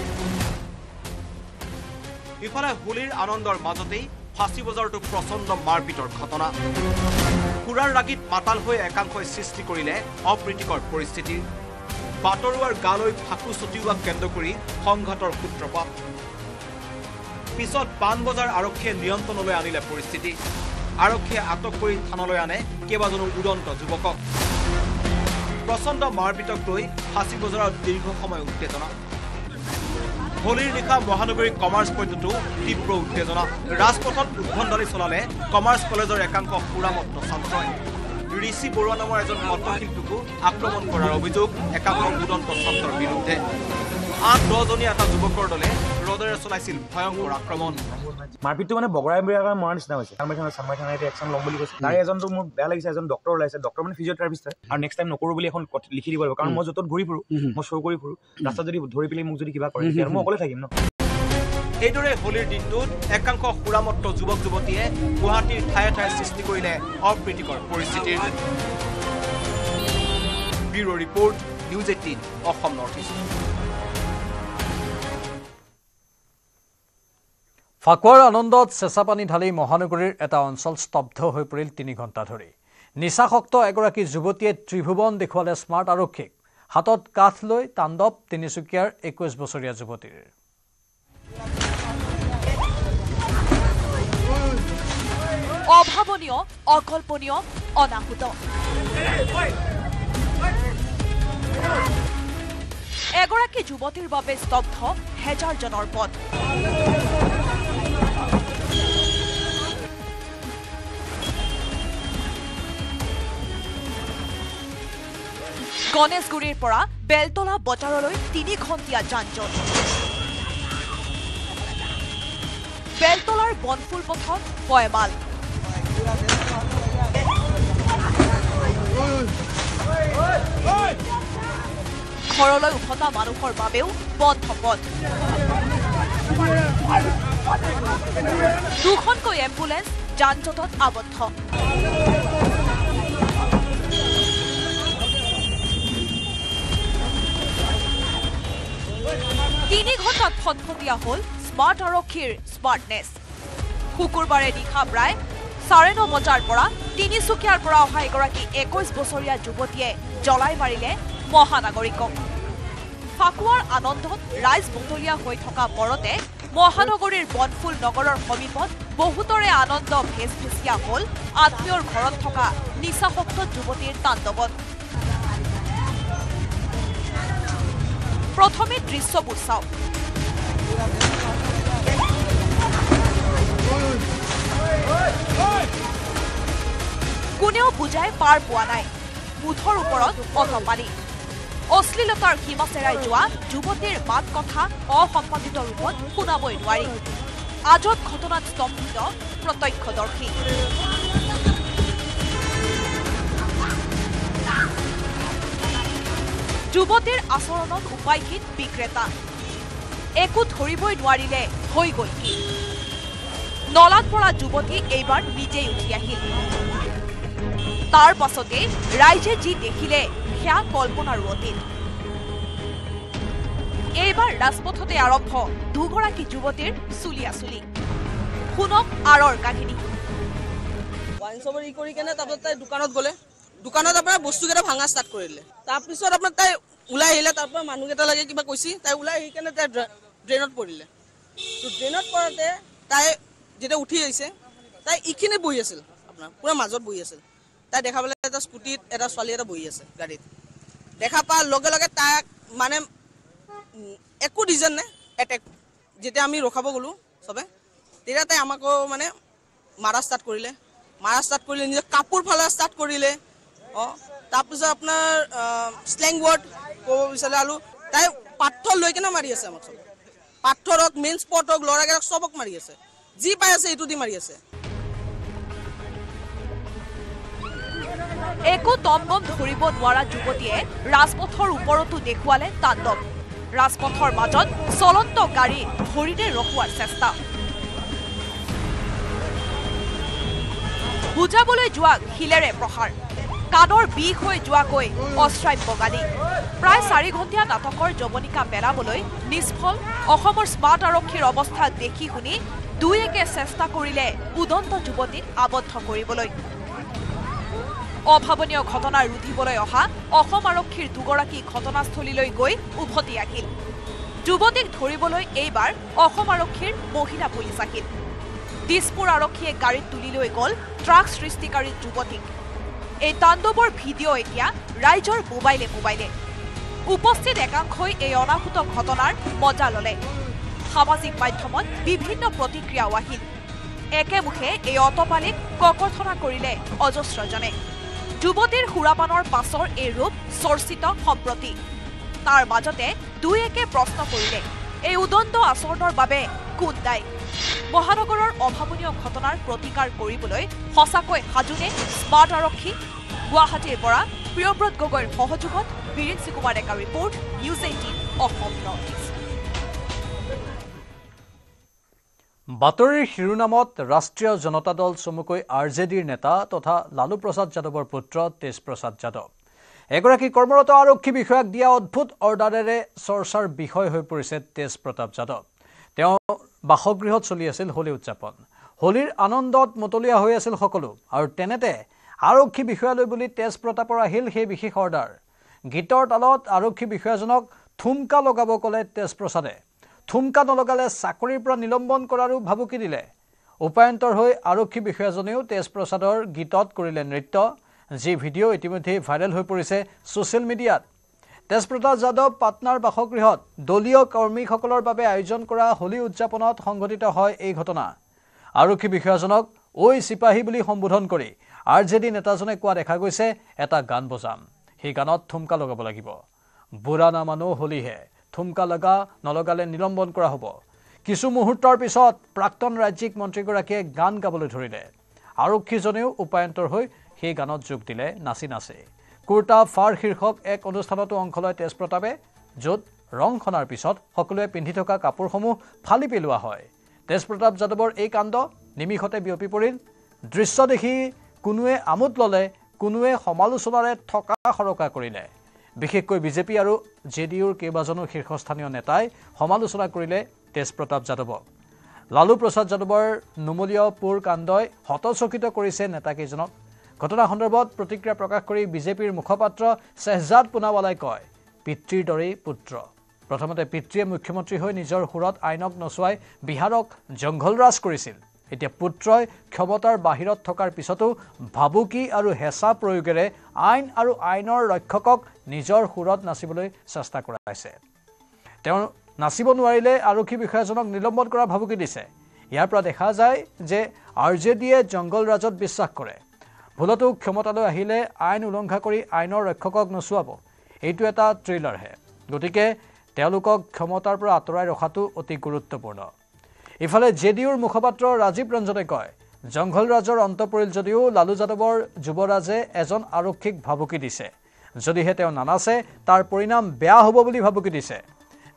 ইফালে হোলীৰ আনন্দৰ মাজতেই ফাঁচীবজাৰতো প্ৰচণ্ড মাৰপিটৰ ঘটনা সুৰাৰ ৰাগীত মাতাল হৈ একাংশই সৃষ্টি কৰিলে অপ্ৰীতিকৰ পৰিস্থিতিৰ বাটৰুৱাৰ গালৈ ফাকু ছটিওৱাক কেন্দ্ৰ কৰি সংঘাতৰ সূত্ৰপাত পিছত পাণবজাৰ আৰক্ষীয়ে নিয়ন্ত্ৰণলৈ আনিলে পৰিস্থিতি আৰক্ষীয়ে আটক কৰি থানালৈ আনে কেইবাজনো উদণ্ড যুৱকক প্ৰচণ্ড মাৰপিটক লৈ ফাঁচীবজাৰত দীৰ্ঘ সময় উত্তেজনা হোলীৰ নিশা মহানগৰী কমাৰ্চ পইণ্টতো তীব্ৰ উত্তেজনা ৰাজপথত উদ্ভণ্ডালি চলালে কমাৰ্চ কলেজৰ একাংশ সুৰামত্ত ছাত্ৰই ঋষি বৰুৱা নামৰ এজন পত্ৰশিল্পীকো আক্ৰমণ কৰাৰ অভিযোগ একাংশ উদণ্ড ছাত্ৰৰ বিৰুদ্ধে 8-10জনীয়া এটা যুৱকৰ দলে ৰদেৰে চলাইছিল ভয়ংকৰ আক্ৰমণ মাৰপিটটো মানে বগৰাই বিৰাৰ মৰাৰ নিচিনা হৈছে চানমাৰী থানাত একশ্যন ল'ম বুলি কৈছে তাৰে এজনটো মোৰ বেয়া লাগিছে এজন ডক্টৰ ওলাইছে ডক্টৰ মানে ফিজিঅ'থেৰাপিষ্ট হয় আৰু নেক্সট টাইম নকৰোঁ বুলি এখন লিখি দিব লাগিব কাৰণ মই য'ত ঘূৰি ফুৰোঁ মই শ্ব' কৰি ফুৰোঁ ৰাস্তাত যদি ধৰি পেলাই মোক যদি কিবা কৰে তেতিয়া মই অকলে থাকিম ন এইদৰে হোলীৰ দিনটোত একাংশ সুৰামত্ত যুৱক যুৱতীয়ে গুৱাহাটীৰ ঠায়ে ঠায়ে সৃষ্টি কৰিলে অপ্ৰীতিকৰ পৰিস্থিতিৰ bureau report news 18 Assam north east ফাকুৱাৰ আনন্দত চেঁচা পানী ঢালি মহানগৰীৰ এটা অঞ্চল স্তব্ধ হৈ পৰিল 3 ঘণ্টা ধৰি নিচাসক্ত এগৰাকী যুৱতীয়ে ত্ৰিভুৱন দেখুৱালে স্মাৰ্ট আৰক্ষীক হাতত কাঠ লৈ তাণ্ডৱ তিনিচুকীয়াৰ 21 বছৰীয়া যুৱতীৰ অভাৱনীয় অকল্পনীয় অনাহুত এগৰাকী যুৱতীৰ বাবে স্তব্ধ হেজাৰজনৰ পথ গণেশগুৰিৰ পৰা বেলতলা বজাৰলৈ 3 ঘণ্টীয়া যান-জঁট বেলতলাৰ বনফুল পথত পয়মাল ঘৰলৈ উভতা মানুহৰ বাবেও বন্ধ পথ 2খনকৈ এম্বুলেন্স যান-জঁটত আবদ্ধ তিনি ঘণ্টাত ফটফটীয়া হ'ল স্মাৰ্ট আৰক্ষীৰ স্মাৰ্টনেছ শুকুৰবাৰে নিশা প্ৰায় 9:30 বজাৰ পৰা তিনিচুকীয়াৰ পৰা অহা এগৰাকী 21 বছৰীয়া যুৱতীয়ে জ্বলাই মাৰিলে মহানাগৰিকক ফাকুৱাৰ আনন্দত ৰাইজ বতলীয়া হৈ থকা পৰতে মহানগৰীৰ বনফুল নগৰৰ সমীপত বহুতৰে আনন্দ ভেচভেচিয়া হ'ল আত্মীয়ৰ ঘৰত থকা নিচাসক্ত যুৱতীৰ তাণ্ডৱত। প্ৰথমে দৃশ্যবোৰ চাওক। কোনেও বুজাই পাৰ পোৱা নাই, মুঠৰ ওপৰত অটপালি। অশ্লীলতাৰ সীমা চেৰাই যোৱা যুৱতীৰ মাত কথা অসম্পাদিত ৰূপত শুনাবই নোৱাৰি। আজত ঘটনাত স্তম্ভিত প্ৰত্যক্ষদৰ্শী। যুৱতীৰ আচৰণত উপায়হীন বিক্ৰেতা। একো ধৰিবই নোৱাৰিলে হৈ গ'ল কি? নলাত পৰা যুৱতী এইবাৰ নিজেই উঠি আহিল। তাৰ পাছতে ৰাইজে যি দেখিলে সেয়া কল্পনাৰো অতীত। এইবাৰ ৰাজপথতে আৰম্ভ দুগৰাকী যুৱতীৰ চুলিয়াচুলি। শুনক আৰৰ কাহিনী। ৱাইন শ্বপৰ কৰি কেনে তাৰপিছত তাই দোকানত গ'লে, দোকানত আপোনাৰ বস্তুকেইটা ভাঙা ষ্টাৰ্ট কৰিলে। তাৰপিছত আপোনাৰ তাই ওলাই আহিলে, তাৰপৰা মানুহকেইটা লাগে কিবা কৈছি, তাই ওলাই আহি কেনে তাই ড্ৰেইনত পৰিলে। তো ড্ৰেইনত পৰোঁতে তাই যেতিয়া উঠি আহিছে, তাই ইখিনি বহি আছিল, আপোনাৰ পুৰা মাজত বহি আছিল। তাই দেখা পালে এটা স্কুটিত এটা ছোৱালী এটা বহি আছে গাড়ীত। দেখা পোৱাৰ লগে লগে তাক মানে একো ৰিজন নাই, এটেক। যেতিয়া আমি ৰখাব গ'লোঁ চবে, তেতিয়া তাই আমাকো মানে মাৰা ষ্টাৰ্ট কৰিলে। নিজৰ কাপোৰ ফালা ষ্টাৰ্ট কৰিলে। তাৰপিছত আপোনাৰ স্লেং ৱৰ্ড ক'ব বিচাৰিলে, আৰু তাই পাথৰ লৈ কেনে মাৰি আছে আমাক চব। পাথৰক, মেইন স্পটক, ল'ৰাকেইটাক চবক মাৰি আছে। যি পাই আছে এইটো দি মাৰি আছে। একো তম্বম ধৰিব নোৱাৰা যুৱতীয়ে ৰাজপথৰ ওপৰতো দেখুৱালে তাণ্ডৱ। ৰাজপথৰ মাজত চলন্ত গাড়ী ভৰিৰে ৰখোৱাৰ চেষ্টা। বুজাবলৈ যোৱা শিলেৰে প্ৰহাৰ। কাণৰ বিষ হৈ যোৱাকৈ অশ্ৰাব্য গালি। প্ৰায় 4 ঘণ্টীয়া নাটকৰ জৱনিকা পেলাবলৈ নিষ্ফল অসমৰ স্মাৰ্ট আৰক্ষীৰ অৱস্থা দেখি শুনি দুই একে চেষ্টা কৰিলে উদন্ত যুৱতীক আবদ্ধ কৰিবলৈ। অভাৱনীয় ঘটনা ৰুধিবলৈ অহা অসম আৰক্ষীৰ দুগৰাকী ঘটনাস্থলীলৈ গৈ উভতি আহিল। যুৱতীক ধৰিবলৈ এইবাৰ অসম আৰক্ষীৰ মহিলা পুলিচ আহিল। দিছপুৰ আৰক্ষীয়ে গাড়ীত তুলি লৈ গ'ল ট্ৰাক সৃষ্টিকাৰী যুৱতীক। এই তাণ্ডৱৰ ভিডিঅ' এতিয়া ৰাইজৰ মোবাইলে মোবাইলে। উপস্থিত একাংশই এই অনাহুত ঘটনাৰ মজা ল'লে। সামাজিক মাধ্যমত বিভিন্ন প্ৰতিক্ৰিয়াও আহিল। একেমুখে এই অটপালিক ককৰ্থনা কৰিলে অজস্ৰজনে। যুৱতীৰ সুৰাপানৰ পাছৰ এই ৰূপ চৰ্চিত সম্প্ৰতি। তাৰ মাজতে দুই একে প্ৰশ্ন কৰিলে, এই উদণ্ড আচৰণৰ বাবে কোন দায়ী? মহানগৰৰ অভাৱনীয় ঘটনাৰ প্ৰতিকাৰ কৰিবলৈ সঁচাকৈ সাজুনে স্মাৰ্ট আৰক্ষী? গুৱাহাটীৰ পৰা প্ৰিয়ব্ৰত গগৈৰ সহযোগত Birendra Kumar Deka report, news 18 Assam north east. বাতৰিৰ শিৰোনামত ৰাষ্ট্ৰীয় জনতা দল চমুকৈ RJDৰ নেতা তথা লালু প্ৰসাদ যাদৱৰ পুত্ৰ তেজ প্ৰসাদ যাদৱ এগৰাকী কৰ্মৰত আৰক্ষী বিষয়াক দিয়া অদ্ভুত অৰ্ডাৰেৰে চৰ্চাৰ বিষয় হৈ পৰিছে তেজ প্ৰতাপ যাদৱ। তেওঁ বাসগৃহত চলি আছিল হোলী উদযাপন। হোলীৰ আনন্দত মতলীয়া হৈ আছিল সকলো, আৰু তেনেতে আৰক্ষী বিষয়ালৈ বুলি তেজ প্ৰতাপৰ আহিল সেই বিশেষ অৰ্ডাৰ। গীতৰ তালত আৰক্ষী বিষয়াজনক থুমকা লগাব ক'লে তেজ প্ৰসাদে। থুমকা নলগালে চাকৰিৰ পৰা নিলম্বন কৰাৰো ভাবুকি দিলে। উপায়ন্তৰ হৈ আৰক্ষী বিষয়াজনেও তেজ প্ৰসাদৰ গীতত কৰিলে নৃত্য, যি ভিডিঅ' ইতিমধ্যে ভাইৰেল হৈ পৰিছে ছ'চিয়েল মিডিয়াত। তেজ প্ৰতাপ যাদৱ পাটনাৰ বাসগৃহত দলীয় কৰ্মীসকলৰ বাবে আয়োজন কৰা হোলী উদযাপনত সংঘটিত হয় এই ঘটনা। আৰক্ষী বিষয়াজনক ঐ চিপাহী বুলি সম্বোধন কৰি RJD নেতাজনে কোৱা দেখা গৈছে, এটা গান বজাম, সেই গানত থুমকা লগাব লাগিব। বুঢ়া না মানো হোলী হে, থুমকা লগা নলগালে নিলম্বন কৰা হ'ব। কিছু মুহূৰ্তৰ পিছত প্ৰাক্তন ৰাজ্যিক মন্ত্ৰীগৰাকীয়ে গান গাবলৈ ধৰিলে। আৰক্ষীজনেও উপায়ন্তৰ হৈ সেই গানত যোগ দিলে নাচি নাচি। কুৰ্তা ফাৰ শীৰ্ষক এক অনুষ্ঠানতো অংশ লয় তেজ প্ৰতাপে, য'ত ৰং খনাৰ পিছত সকলোৱে পিন্ধি থকা কাপোৰসমূহ ফালি পেলোৱা হয়। তেজ প্ৰতাপ যাদৱৰ এই কাণ্ড নিমিষতে বিয়পি পৰিল। দৃশ্য দেখি কোনোৱে আমোদ ল'লে, কোনোৱে সমালোচনাৰে থকা সৰকা কৰিলে। বিশেষকৈ বিজেপি আৰু JDUৰ কেইবাজনো শীৰ্ষস্থানীয় নেতাই সমালোচনা কৰিলে তেজ প্ৰতাপ যাদৱক। লালু প্ৰসাদ যাদৱৰ নুমলীয়পুৰ কাণ্ডই হতচকিত কৰিছে নেতাকেইজনক। ঘটনা সন্দৰ্ভত প্ৰতিক্ৰিয়া প্ৰকাশ কৰি বিজেপিৰ মুখপাত্ৰ শ্বেহজাদ পুনাৱালাই কয়, পিতৃৰ দৰেই পুত্ৰ। প্ৰথমতে পিতৃয়ে মুখ্যমন্ত্ৰী হৈ নিজৰ সুৰত আইনক নচুৱাই বিহাৰক জংঘলৰাজ কৰিছিল। এতিয়া পুত্ৰই ক্ষমতাৰ বাহিৰত থকাৰ পিছতো ভাবুকি আৰু হেঁচা প্ৰয়োগেৰে আইন আৰু আইনৰ ৰক্ষকক নিজৰ সুৰত নাচিবলৈ চেষ্টা কৰাইছে। তেওঁ নাচিব নোৱাৰিলে আৰক্ষী বিষয়াজনক নিলম্বন কৰাৰ ভাবুকি দিছে। ইয়াৰ পৰা দেখা যায় যে RJDয়ে জংগল ৰাজত বিশ্বাস কৰে। ভুলতো ক্ষমতালৈ আহিলে আইন উলংঘা কৰি আইনৰ ৰক্ষকক নচুৱাব। এইটো এটা থ্ৰিলাৰহে। গতিকে তেওঁলোকক ক্ষমতাৰ পৰা আঁতৰাই ৰখাটো অতি গুৰুত্বপূৰ্ণ। ইফালে JDUৰ মুখপাত্ৰ ৰাজীৱ ৰঞ্জনে কয়, জংঘল ৰাজৰ অন্ত পৰিল যদিও লালু যাদৱৰ যুৱৰাজে এজন আৰক্ষীক ভাবুকি দিছে। যদিহে তেওঁ নানাচে তাৰ পৰিণাম বেয়া হ'ব বুলি ভাবুকি দিছে।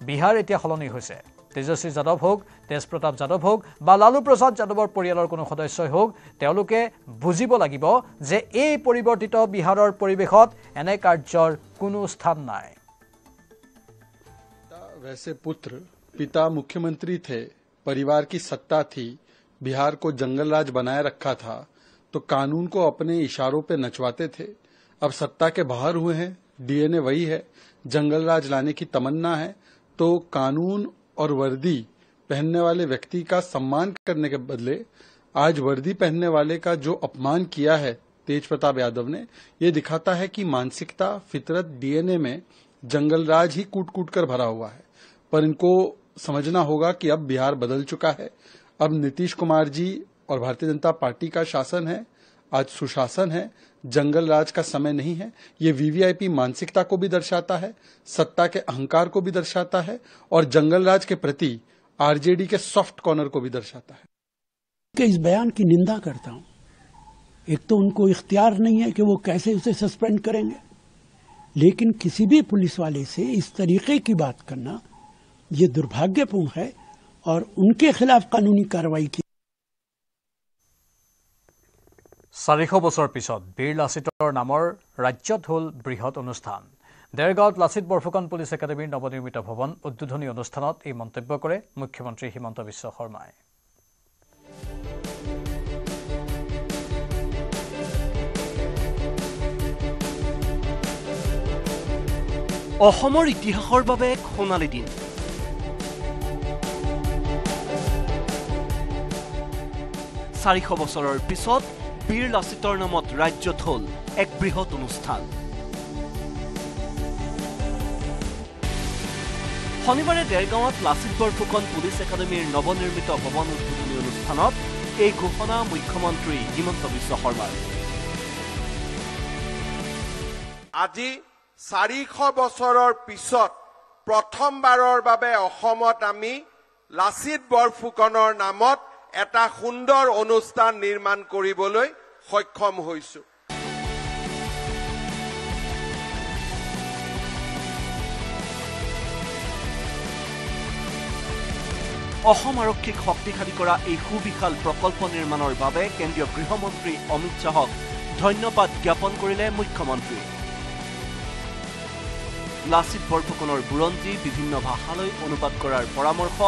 বিহাৰ এতিয়া সলনি হৈছে। তেজস্বী যাদৱ হওক, তেজপ্ৰতাপ যাদৱ হওক বা লালু প্ৰসাদ যাদৱৰ পৰিয়ালৰ কোনো সদস্যই হওক, তেওঁলোকে বুজিব লাগিব যে এই পৰিৱৰ্তিত বিহাৰৰ পৰিৱেশত এনে কাৰ্যৰ কোনো স্থান নাই। वैसे पुत्र पिता मुख्यमंत्री थे, परिवार की सत्ता थी, बिहार को जंगल राज बनाए रखा था, तो कानून को अपने इशारों पे नचवाते थे। अब सत्ता के बाहर हुए हैं, DNA वही है, जंगल राज लाने की तमन्ना है, तो कानून और वर्दी पहनने वाले व्यक्ति का सम्मान करने के बदले आज वर्दी पहनने वाले का जो अपमान किया है तेज प्रताप यादव ने, ये दिखाता है कि मानसिकता, फितरत, DNA में जंगल राज ही कूट कूट कर भरा हुआ है। पर इनको समझना होगा कि अब बिहार बदल चुका है। अब नीतीश कुमार जी और भारतीय जनता पार्टी का शासन है, आज सुशासन है, जंगल राज का समय नहीं है। ये VVIP मानसिकता को भी दर्शाता है, सत्ता के अहंकार को भी दर्शाता है और जंगल राज के प्रति RJD के सॉफ्ट कॉर्नर को भी दर्शाता है। इस बयान की निंदा करता हूं। एक तो उनको इख्तियार नहीं है कि वो कैसे उसे सस्पेंड करेंगे, लेकिन किसी भी पुलिस वाले से इस तरीके की बात करना ये दुर्भाग्यपूर्ण है और उनके खिलाफ कानूनी कार्रवाई की। 400 বছৰ পিছত বীৰ লাচিতৰ নামৰ ৰাজ্যত হ'ল বৃহৎ অনুষ্ঠান। দেৰগাঁৱত লাচিত বৰফুকন পুলিচ একাডেমীৰ নৱনিৰ্মিত ভৱন উদ্বোধনী অনুষ্ঠানত এই মন্তব্য কৰে মুখ্যমন্ত্ৰী হিমন্ত বিশ্ব শৰ্মাই। অসমৰ ইতিহাসৰ বাবে এক সোণালী দিন। চাৰিশ বছৰৰ পিছত বীৰ লাচিতৰ নামত ৰাজ্যত হ'ল এক বৃহৎ অনুষ্ঠান। শনিবাৰে দেৰগাঁৱত লাচিত বৰফুকন পুলিচ একাডেমীৰ নৱনিৰ্মিত ভৱন উদ্বোধনী অনুষ্ঠানত এই ঘোষণা মুখ্যমন্ত্ৰী হিমন্ত বিশ্ব শৰ্মাৰ। আজি 400 বছৰৰ পিছত প্ৰথমবাৰৰ বাবে অসমত আমি লাচিত বৰফুকনৰ নামত এটা সুন্দৰ অনুষ্ঠান নিৰ্মাণ কৰিবলৈ সক্ষম হৈছো। অসম আৰক্ষীক শক্তিশালী কৰা এই সুবিশাল প্ৰকল্প নিৰ্মাণৰ বাবে কেন্দ্ৰীয় গৃহমন্ত্ৰী অমিত শ্বাহক ধন্যবাদ জ্ঞাপন কৰিলে মুখ্যমন্ত্ৰী। লাচিত বৰফুকনৰ বুৰঞ্জী বিভিন্ন ভাষালৈ অনুবাদ কৰাৰ পৰামৰ্শ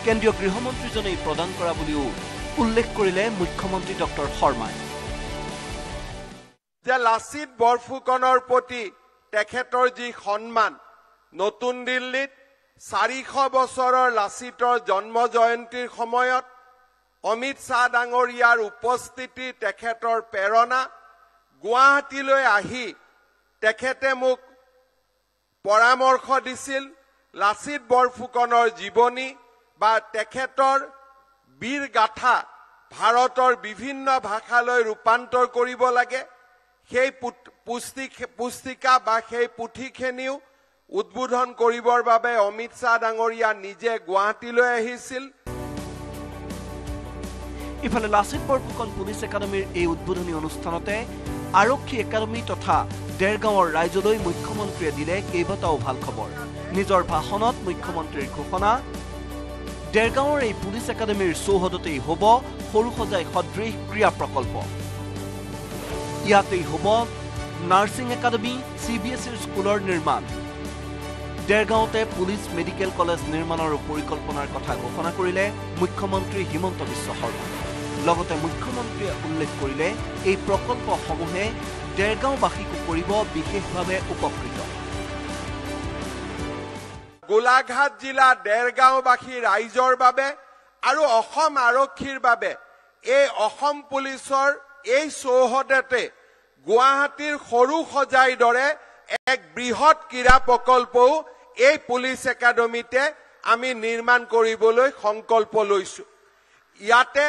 কেন্দ্ৰীয় গৃহমন্ত্ৰীজনেই প্ৰদান কৰা বুলিও উল্লেখ কৰিলে মুখ্যমন্ত্ৰী ডক্টৰ শৰ্মাই। যে লাচিত বৰফুকনৰ প্ৰতি তেখেতৰ যি সন্মান, নতুন দিল্লীত 400 বছৰৰ লাচিতৰ জন্ম জয়ন্তীৰ সময়ত অমিত শ্বাহ ডাঙৰীয়াৰ উপস্থিতি, তেখেতৰ প্ৰেৰণা, গুৱাহাটীলৈ আহি তেখেতে মোক পৰামৰ্শ দিছিল লাচিত বৰফুকনৰ জীৱনী বা তেখেতৰ বীৰ গাথা ভাৰতৰ বিভিন্ন ভাষালৈ ৰূপান্তৰ কৰিব লাগে। সেই পুস্তিকা বা সেই পুথিখিনিও উদ্বোধন কৰিবৰ বাবে অমিত শ্বাহ ডাঙৰীয়া নিজে গুৱাহাটীলৈ আহিছিল। ইফালে লাচিত বৰফুকন পুলিচ একাডেমীৰ এই উদ্বোধনী অনুষ্ঠানতে আৰক্ষী একাডেমী তথা দেৰগাঁৱৰ ৰাইজলৈ মুখ্যমন্ত্ৰীয়ে দিলে কেইবাটাও ভাল খবৰ। নিজৰ ভাষণত মুখ্যমন্ত্ৰীৰ ঘোষণা, দেৰগাঁৱৰ এই পুলিচ একাডেমীৰ চৌহদতেই হ'ব সৰু সজাই সদৃশ ক্ৰীড়া প্ৰকল্প। ইয়াতেই হ'ব নাৰ্ছিং একাডেমী, CBSE স্কুলৰ নিৰ্মাণ। দেৰগাঁৱতে পুলিচ মেডিকেল কলেজ নিৰ্মাণৰ পৰিকল্পনাৰ কথা ঘোষণা কৰিলে মুখ্যমন্ত্ৰী হিমন্ত বিশ্ব শৰ্মা। লগতে মুখ্যমন্ত্ৰীয়ে উল্লেখ কৰিলে এই প্ৰকল্পসমূহে দেৰগাঁওবাসীকো কৰিব বিশেষভাৱে উপকৃত। গোলাঘাট জিলা দেৰগাঁওবাসী ৰাইজৰ বাবে আৰু অসম আৰক্ষীৰ বাবে এই অসম পুলিচৰ এই চৌহদতে গুৱাহাটীৰ সৰু সজাইৰ দৰে এক বৃহৎ ক্ৰীড়া প্ৰকল্পও এই পুলিচ একাডেমীতে আমি নিৰ্মাণ কৰিবলৈ সংকল্প লৈছো। ইয়াতে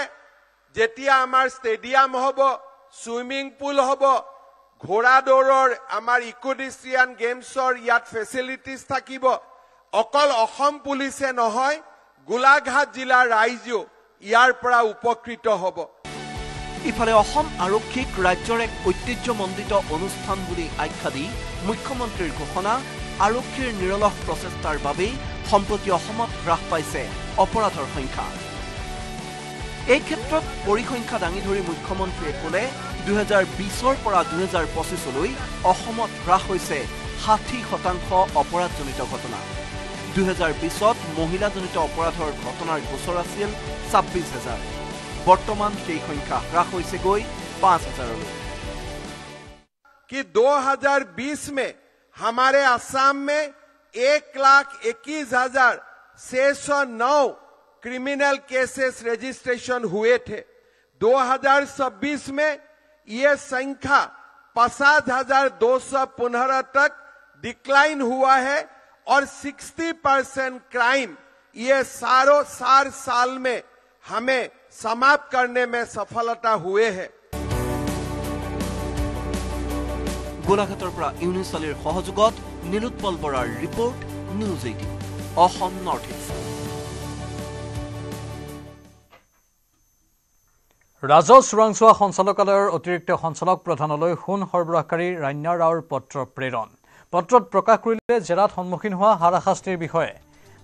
যেতিয়া আমাৰ ষ্টেডিয়াম হ'ব, সুইমিং পুল হ'ব, ঘোঁৰা দৌৰৰ আমাৰ ইকোডিষ্ট্ৰিয়ান গেমছৰ ইয়াত ফেচিলিটিজ থাকিব। অকল অসম পুলিচে নহয়, গোলাঘাট জিলাৰ ৰাইজেও ইয়াৰ পৰা উপকৃত হ'ব। ইফালে অসম আৰক্ষীক ৰাজ্যৰ এক ঐতিহ্যমণ্ডিত অনুষ্ঠান বুলি আখ্যা দি মুখ্যমন্ত্ৰীৰ ঘোষণা, আৰক্ষীৰ নিৰলস প্ৰচেষ্টাৰ বাবেই সম্প্ৰতি অসমত হ্ৰাস পাইছে অপৰাধৰ সংখ্যা। এই ক্ষেত্ৰত পৰিসংখ্যা দাঙি ধৰি মুখ্যমন্ত্ৰীয়ে ক'লে 2020ৰ পৰা 2025লৈ অসমত হ্ৰাস হৈছে 60% অপৰাধজনিত ঘটনা। 2020ত মহিলাজনিত অপৰাধৰ ঘটনাৰ গোচৰ আছিল 26,000। বৰ্তমান সেই সংখ্যা হ্ৰাস হৈছেগৈ 5,000লৈ। कि 2020 में हमारे असम में 1,21,609 क्रिमिनल केसेस रजिस्ट्रेशन हुए थे। 2026 में ये संख्या 50,215 तक डिक्लाइन हुआ है और 60% क्राइम ये 4 साल में हमें समाप्त करने में सफलता हुए है। গোলাঘাটৰ পৰা ইউনিছ আলীৰ সহযোগত নীলোৎপল বৰাৰ report, news 18 Assam north east. ৰাজহ চোৰাংচোৱা সঞ্চালকালয়ৰ অতিৰিক্ত সঞ্চালক প্ৰধানলৈ সোণ সৰবৰাহকাৰী ৰাণ্যা ৰাওৰ পত্ৰ প্ৰেৰণ। পত্ৰত প্ৰকাশ কৰিলে জেৰাত সন্মুখীন হোৱা হাৰাশাস্তিৰ বিষয়ে।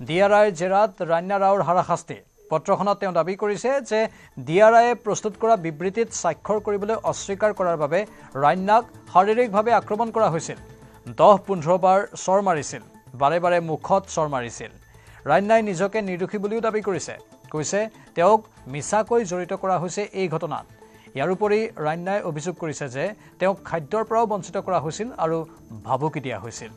DRIৰ জেৰাত ৰাণ্যা ৰাওৰ হাৰাশাস্তি। পত্ৰখনত তেওঁ দাবী কৰিছে যে DRIয়ে প্ৰস্তুত কৰা বিবৃতিত স্বাক্ষৰ কৰিবলৈ অস্বীকাৰ কৰাৰ বাবে ৰাণ্যাক শাৰীৰিকভাৱে আক্ৰমণ কৰা হৈছিল। 10-15 বাৰ চৰ মাৰিছিল, বাৰে বাৰে মুখত চৰ মাৰিছিল। ৰাণ্যাই নিজকে নিৰ্দোষী বুলিও দাবী কৰিছে। কৈছে তেওঁক মিছাকৈ জড়িত কৰা হৈছে এই ঘটনাত। ইয়াৰ উপৰি ৰাণ্যাই অভিযোগ কৰিছে যে তেওঁক খাদ্যৰ পৰাও বঞ্চিত কৰা হৈছিল আৰু ভাবুকি দিয়া হৈছিল।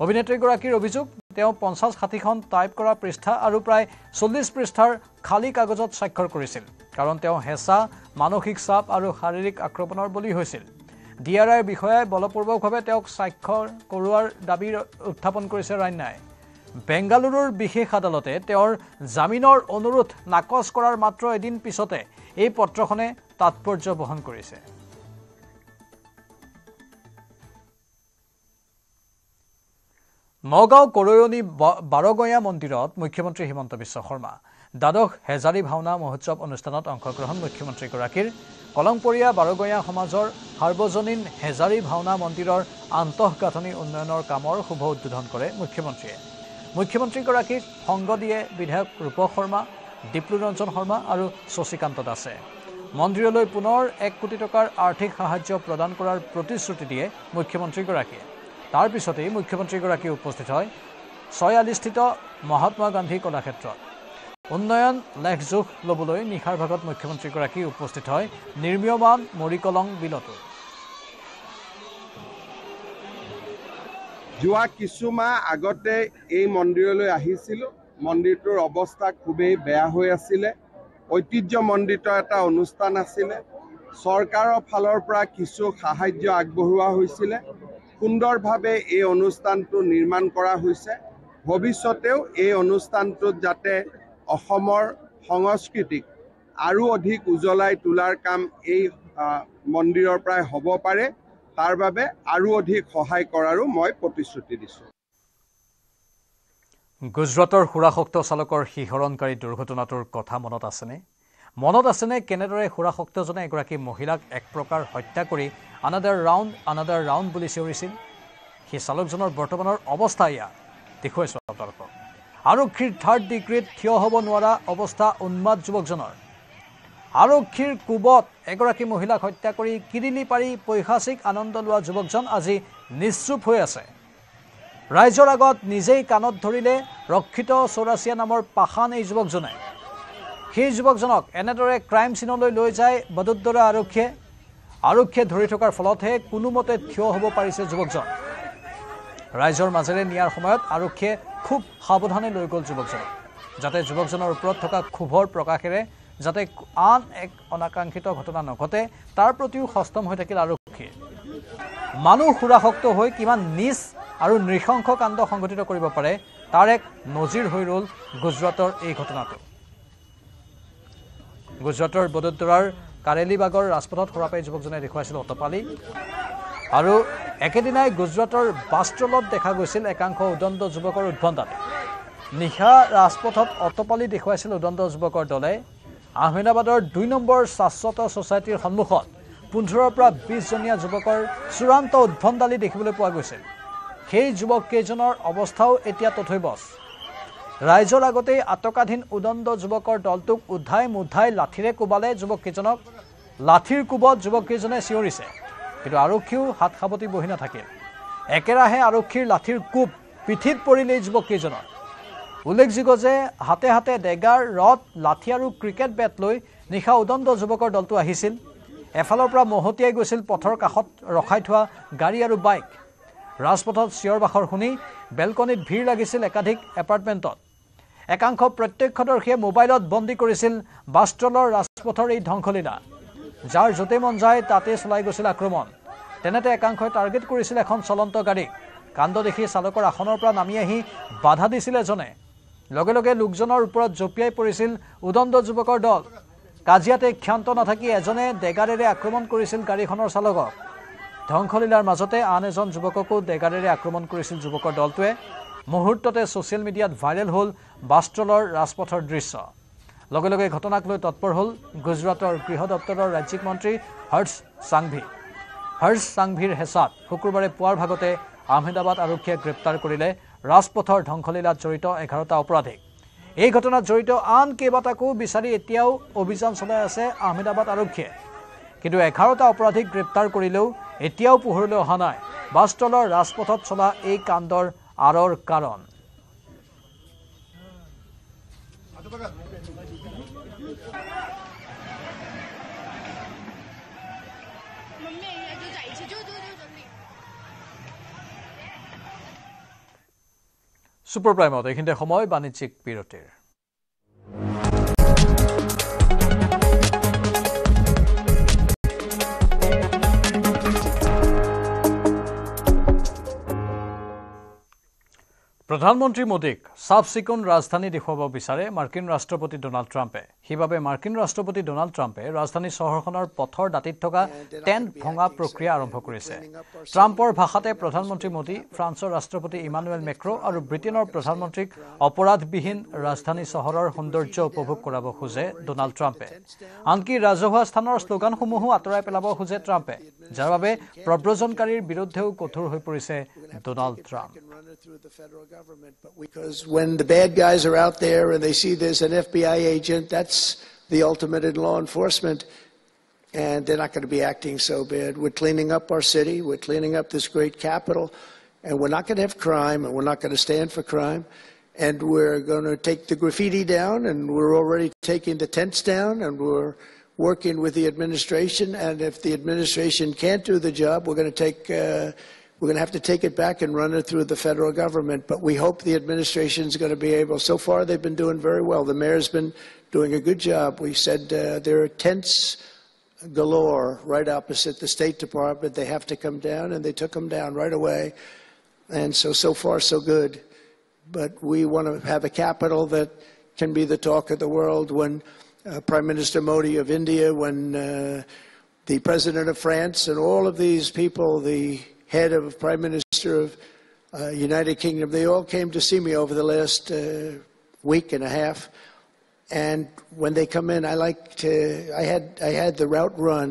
অভিনেত্ৰীগৰাকীৰ অভিযোগ, তেওঁ 50-60খন টাইপ কৰা পৃষ্ঠা আৰু প্ৰায় 40 পৃষ্ঠাৰ খালী কাগজত স্বাক্ষৰ কৰিছিল, কাৰণ তেওঁ হেঁচা, মানসিক চাপ আৰু শাৰীৰিক আক্ৰমণৰ বলি হৈছিল। DRIৰ বিষয়াই বলপূৰ্বকভাৱে তেওঁক স্বাক্ষৰ কৰোৱাৰ দাবী উত্থাপন কৰিছে ৰাণ্যাই। বেংগালুৰুৰ বিশেষ আদালতে তেওঁৰ জামিনৰ অনুৰোধ নাকচ কৰাৰ মাত্ৰ এদিন পিছতে এই পত্ৰখনে তাৎপৰ্য বহন কৰিছে। নগাঁও কৰয়নী বাৰগঞা মন্দিৰত মুখ্যমন্ত্ৰী হিমন্ত বিশ্ব শৰ্মা। দ্বাদশ হেজাৰী ভাওনা মহোৎসৱ অনুষ্ঠানত অংশগ্ৰহণ মুখ্যমন্ত্ৰীগৰাকীৰ। কলংপৰীয়া বাৰগঞা সমাজৰ সাৰ্বজনীন হেজাৰী ভাওনা মন্দিৰৰ আন্তঃগাঁথনি উন্নয়নৰ কামৰ শুভ উদ্বোধন কৰে মুখ্যমন্ত্ৰীয়ে। মুখ্যমন্ত্ৰীগৰাকীক সংগ দিয়ে বিধায়ক ৰূপ শৰ্মা, দীপ্লুৰঞ্জন শৰ্মা আৰু শশীকান্ত দাসে। মন্দিৰলৈ পুনৰ 1 কোটি টকাৰ আৰ্থিক সাহায্য প্ৰদান কৰাৰ প্ৰতিশ্ৰুতি দিয়ে মুখ্যমন্ত্ৰীগৰাকীয়ে। তাৰ পিছতেই মুখ্যমন্ত্ৰীগৰাকী উপস্থিত হয় 46স্থিত মহাত্মা গান্ধী কলাক্ষেত্ৰত। উন্নয়ন লেখজোখ ল'বলৈ নিশাৰ ভাগত মুখ্যমন্ত্ৰীগৰাকী উপস্থিত হয় নিৰ্মীয়মান মৰিকলং বিলতো। যোৱা কিছুমাহ আগতে এই মন্দিৰলৈ আহিছিলোঁ। মন্দিৰটোৰ অৱস্থা খুবেই বেয়া হৈ আছিলে। ঐতিহ্যমণ্ডিত এটা অনুষ্ঠান আছিলে। চৰকাৰৰ ফালৰ পৰা কিছু সাহায্য আগবঢ়োৱা হৈছিলে। সুন্দৰভাৱে এই অনুষ্ঠানটো নিৰ্মাণ কৰা হৈছে। ভৱিষ্যতেও এই অনুষ্ঠানটোত যাতে অসমৰ সংস্কৃতিক আৰু অধিক উজ্বলাই তোলাৰ কাম এই মন্দিৰৰ পৰাই হ'ব পাৰে, তাৰ বাবে আৰু অধিক সহায় কৰাৰো মই প্ৰতিশ্ৰুতি দিছোঁ। গুজৰাটৰ সুৰাসক্ত চালকৰ শিহৰণকাৰী দুৰ্ঘটনাটোৰ কথা মনত আছেনে? মনত আছেনে কেনেদৰে সুৰাসক্তজনে এগৰাকী মহিলাক এক প্ৰকাৰ হত্যা কৰি আনাডাৰ ৰাউণ্ড বুলি চিঞৰিছিল? সেই চালকজনৰ বৰ্তমানৰ অৱস্থা এয়া দেখুৱাইছোঁ আপোনালোকক। আৰক্ষীৰ 3rd ডিগ্ৰীত থিয় হ'ব নোৱাৰা অৱস্থা উন্মাদ যুৱকজনৰ। আৰক্ষীৰ কোবত এগৰাকী মহিলাক হত্যা কৰি কিৰিলি পাৰি পৈশাচিক আনন্দ লোৱা যুৱকজন আজি নিশ্চুপ হৈ আছে। ৰাইজৰ আগত নিজেই কাণত ধৰিলে ৰক্ষিত চৌৰাচিয়া নামৰ পাষাণ এই যুৱকজনে। সেই যুৱকজনক এনেদৰে ক্ৰাইম চিনলৈ লৈ যায় বদোদৰা আৰক্ষীয়ে ধৰি থকাৰ ফলতহে কোনোমতে থিয় হ'ব পাৰিছে যুৱকজন। ৰাইজৰ মাজেৰে নিয়াৰ সময়ত আৰক্ষীয়ে খুব সাৱধানে লৈ গ'ল যুৱকজনক, যাতে যুৱকজনৰ ওপৰত থকা ক্ষোভৰ প্ৰকাশেৰে যাতে আন এক অনাকাংক্ষিত ঘটনা নঘটে তাৰ প্ৰতিও সষ্টম হৈ থাকিল আৰক্ষী মানুহ সুৰাসক্ত হৈ কিমান নিচ আৰু নৃশংস কাণ্ড সংঘটিত কৰিব পাৰে তাৰ এক নজিৰ হৈ ৰল গুজৰাটৰ এই ঘটনাটো গুজৰাটৰ বদোদৰাৰ কাৰেলিবাগৰ ৰাজপথত সৰাপাই যুৱকজনে দেখুৱাইছিল অটপালি আৰু একেদিনাই গুজৰাটৰ বাষ্ট্ৰলত দেখা গৈছিল একাংশ উদণ্ড যুৱকৰ উদ্ভণ্ডালি নিশা ৰাজপথত অটপালি দেখুৱাইছিল উদণ্ড যুৱকৰ দলে আহমেদাবাদৰ ২ নম্বৰ শাশ্বত ছ'চাইটিৰ সন্মুখত ১৫ পৰা ২০ জনীয়া যুৱকৰ চূড়ান্ত উদ্ভণ্ডালি দেখিবলৈ পোৱা গৈছিল সেই যুৱক কেইজনৰ অৱস্থাও এতিয়া তথৈবচ ৰাইজৰ আগতেই আটকাধীন উদণ্ড যুৱকৰ দলটোক উদ্ধাই মুদ্ধাই লাঠিৰে কোবালে যুৱককেইজনক লাঠিৰ কোবত যুৱককেইজনে চিঞৰিছে কিন্তু আৰক্ষীও হাত সাৱটি বহি নাথাকিল একেৰাহে আৰক্ষীৰ লাঠিৰ কোব পিঠিত পৰিল এই যুৱককেইজনৰ উল্লেখযোগ্য যে হাতে হাতে ডেগাৰ ৰড লাঠি আৰু ক্ৰিকেট বেট লৈ নিশা উদণ্ড যুৱকৰ দলটো আহিছিল এফালৰ পৰা মহতিয়াই গৈছিল পথৰ কাষত ৰখাই থোৱা গাড়ী আৰু বাইক ৰাজপথত চিঞৰ বাখৰ শুনি বেলকনিত ভিৰ লাগিছিল একাধিক এপাৰ্টমেণ্টত একাংশ প্ৰত্যক্ষদৰ্শীয়ে মোবাইলত বন্দী কৰিছিল বাষ্ট্ৰলৰ ৰাজপথৰ এই ধ্বংসলীলা যাৰ য'তে মন যায় তাতে চলাই গৈছিল আক্ৰমণ তেনেতে একাংশই টাৰ্গেট কৰিছিল এখন চলন্ত গাড়ী কাণ্ড দেখি চালকৰ আসনৰ পৰা নামি আহি বাধা দিছিল এজনে লগে লগে লোকজনৰ ওপৰত জঁপিয়াই পৰিছিল উদণ্ড যুৱকৰ দল কাজিয়াতে ক্ষান্ত নাথাকি এজনে ডেগাৰেৰে আক্ৰমণ কৰিছিল গাড়ীখনৰ চালকক ধ্বংসলীলাৰ মাজতে আন এজন যুৱককো ডেগাৰেৰে আক্ৰমণ কৰিছিল যুৱকৰ দলটোৱে মুহূৰ্ততে ছ'চিয়েল মিডিয়াত ভাইৰেল হ'ল বাষ্ট্ৰলৰ ৰাজপথৰ দৃশ্য লগে লগে ঘটনাক লৈ তৎপৰ হ'ল গুজৰাটৰ গৃহ দপ্তৰৰ ৰাজ্যিক মন্ত্ৰী হৰ্ষ সাংভিৰ হেঁচাত শুকুৰবাৰে পুৱাৰ ভাগতে আহমেদাবাদ আৰক্ষীয়ে গ্ৰেপ্তাৰ কৰিলে ৰাজপথৰ ধ্বংসলীলাত জড়িত 11টা অপৰাধীক এই ঘটনাত জড়িত আন কেইবাটাকো বিচাৰি এতিয়াও অভিযান চলাই আছে আহমেদাবাদ আৰক্ষীয়ে কিন্তু 11টা অপৰাধীক গ্ৰেপ্তাৰ কৰিলেও এতিয়াও পোহৰলৈ অহা নাই বাষ্ট্ৰলৰ ৰাজপথত চলা এই কাণ্ডৰ আঁৰৰ কাৰণ সুপাৰ প্ৰাইমত এইখিনিতে সময় বাণিজ্যিক বিৰতিৰ প্ৰধানমন্ত্ৰী মোদীক চাফ চিকুণ ৰাজধানী দেখুৱাব বিচাৰে মাৰ্কিন ৰাষ্ট্ৰপতি ডোনাল্ড ট্ৰাম্পে সেইবাবে মাৰ্কিন ৰাষ্ট্ৰপতি ডোনাল্ড ট্ৰাম্পে ৰাজধানী চহৰখনৰ পথৰ দাঁতিত থকা টেণ্ট ভঙা প্ৰক্ৰিয়া আৰম্ভ কৰিছে ট্ৰাম্পৰ ভাষাতে প্ৰধানমন্ত্ৰী মোদী ফ্ৰান্সৰ ৰাষ্ট্ৰপতি ইমানুৱেল মেক্ৰ' আৰু ব্ৰিটেইনৰ প্ৰধানমন্ত্ৰীক অপৰাধবিহীন ৰাজধানী চহৰৰ সৌন্দৰ্য উপভোগ কৰাব খোজে ডোনাল্ড ট্ৰাম্পে আনকি ৰাজহুৱা স্থানৰ শ্লোগানসমূহো আঁতৰাই পেলাব খোজে ট্ৰাম্পে যাৰ বাবে প্ৰব্ৰজনকাৰীৰ বিৰুদ্ধেও কঠোৰ হৈ পৰিছে Donald Trump Because when the bad guys are out there and they see there's an FBI agent, that's the ultimate in law enforcement, and they're not going to be acting so bad. We're cleaning up our city, we're cleaning up this great capital, and we're not going to have crime, and we're not going to stand for crime, and we're going to take the graffiti down, and we're already taking the tents down, and we're working with the administration, and if the administration can't do the job, we're going to have to take it back and run it through the federal government. But we hope the administration is going to be able. So far, they've been doing very well. The mayor's been doing a good job. We said there are tents galore right opposite the State Department. They have to come down, and they took them down right away. And so far, so good. But we want to have a capital that can be the talk of the world. When Prime Minister Modi of India, when the President of France, and all of these people, the head of Prime Minister of United Kingdom, they all came to see me over the last week and a half. And when they come in, I had the route run.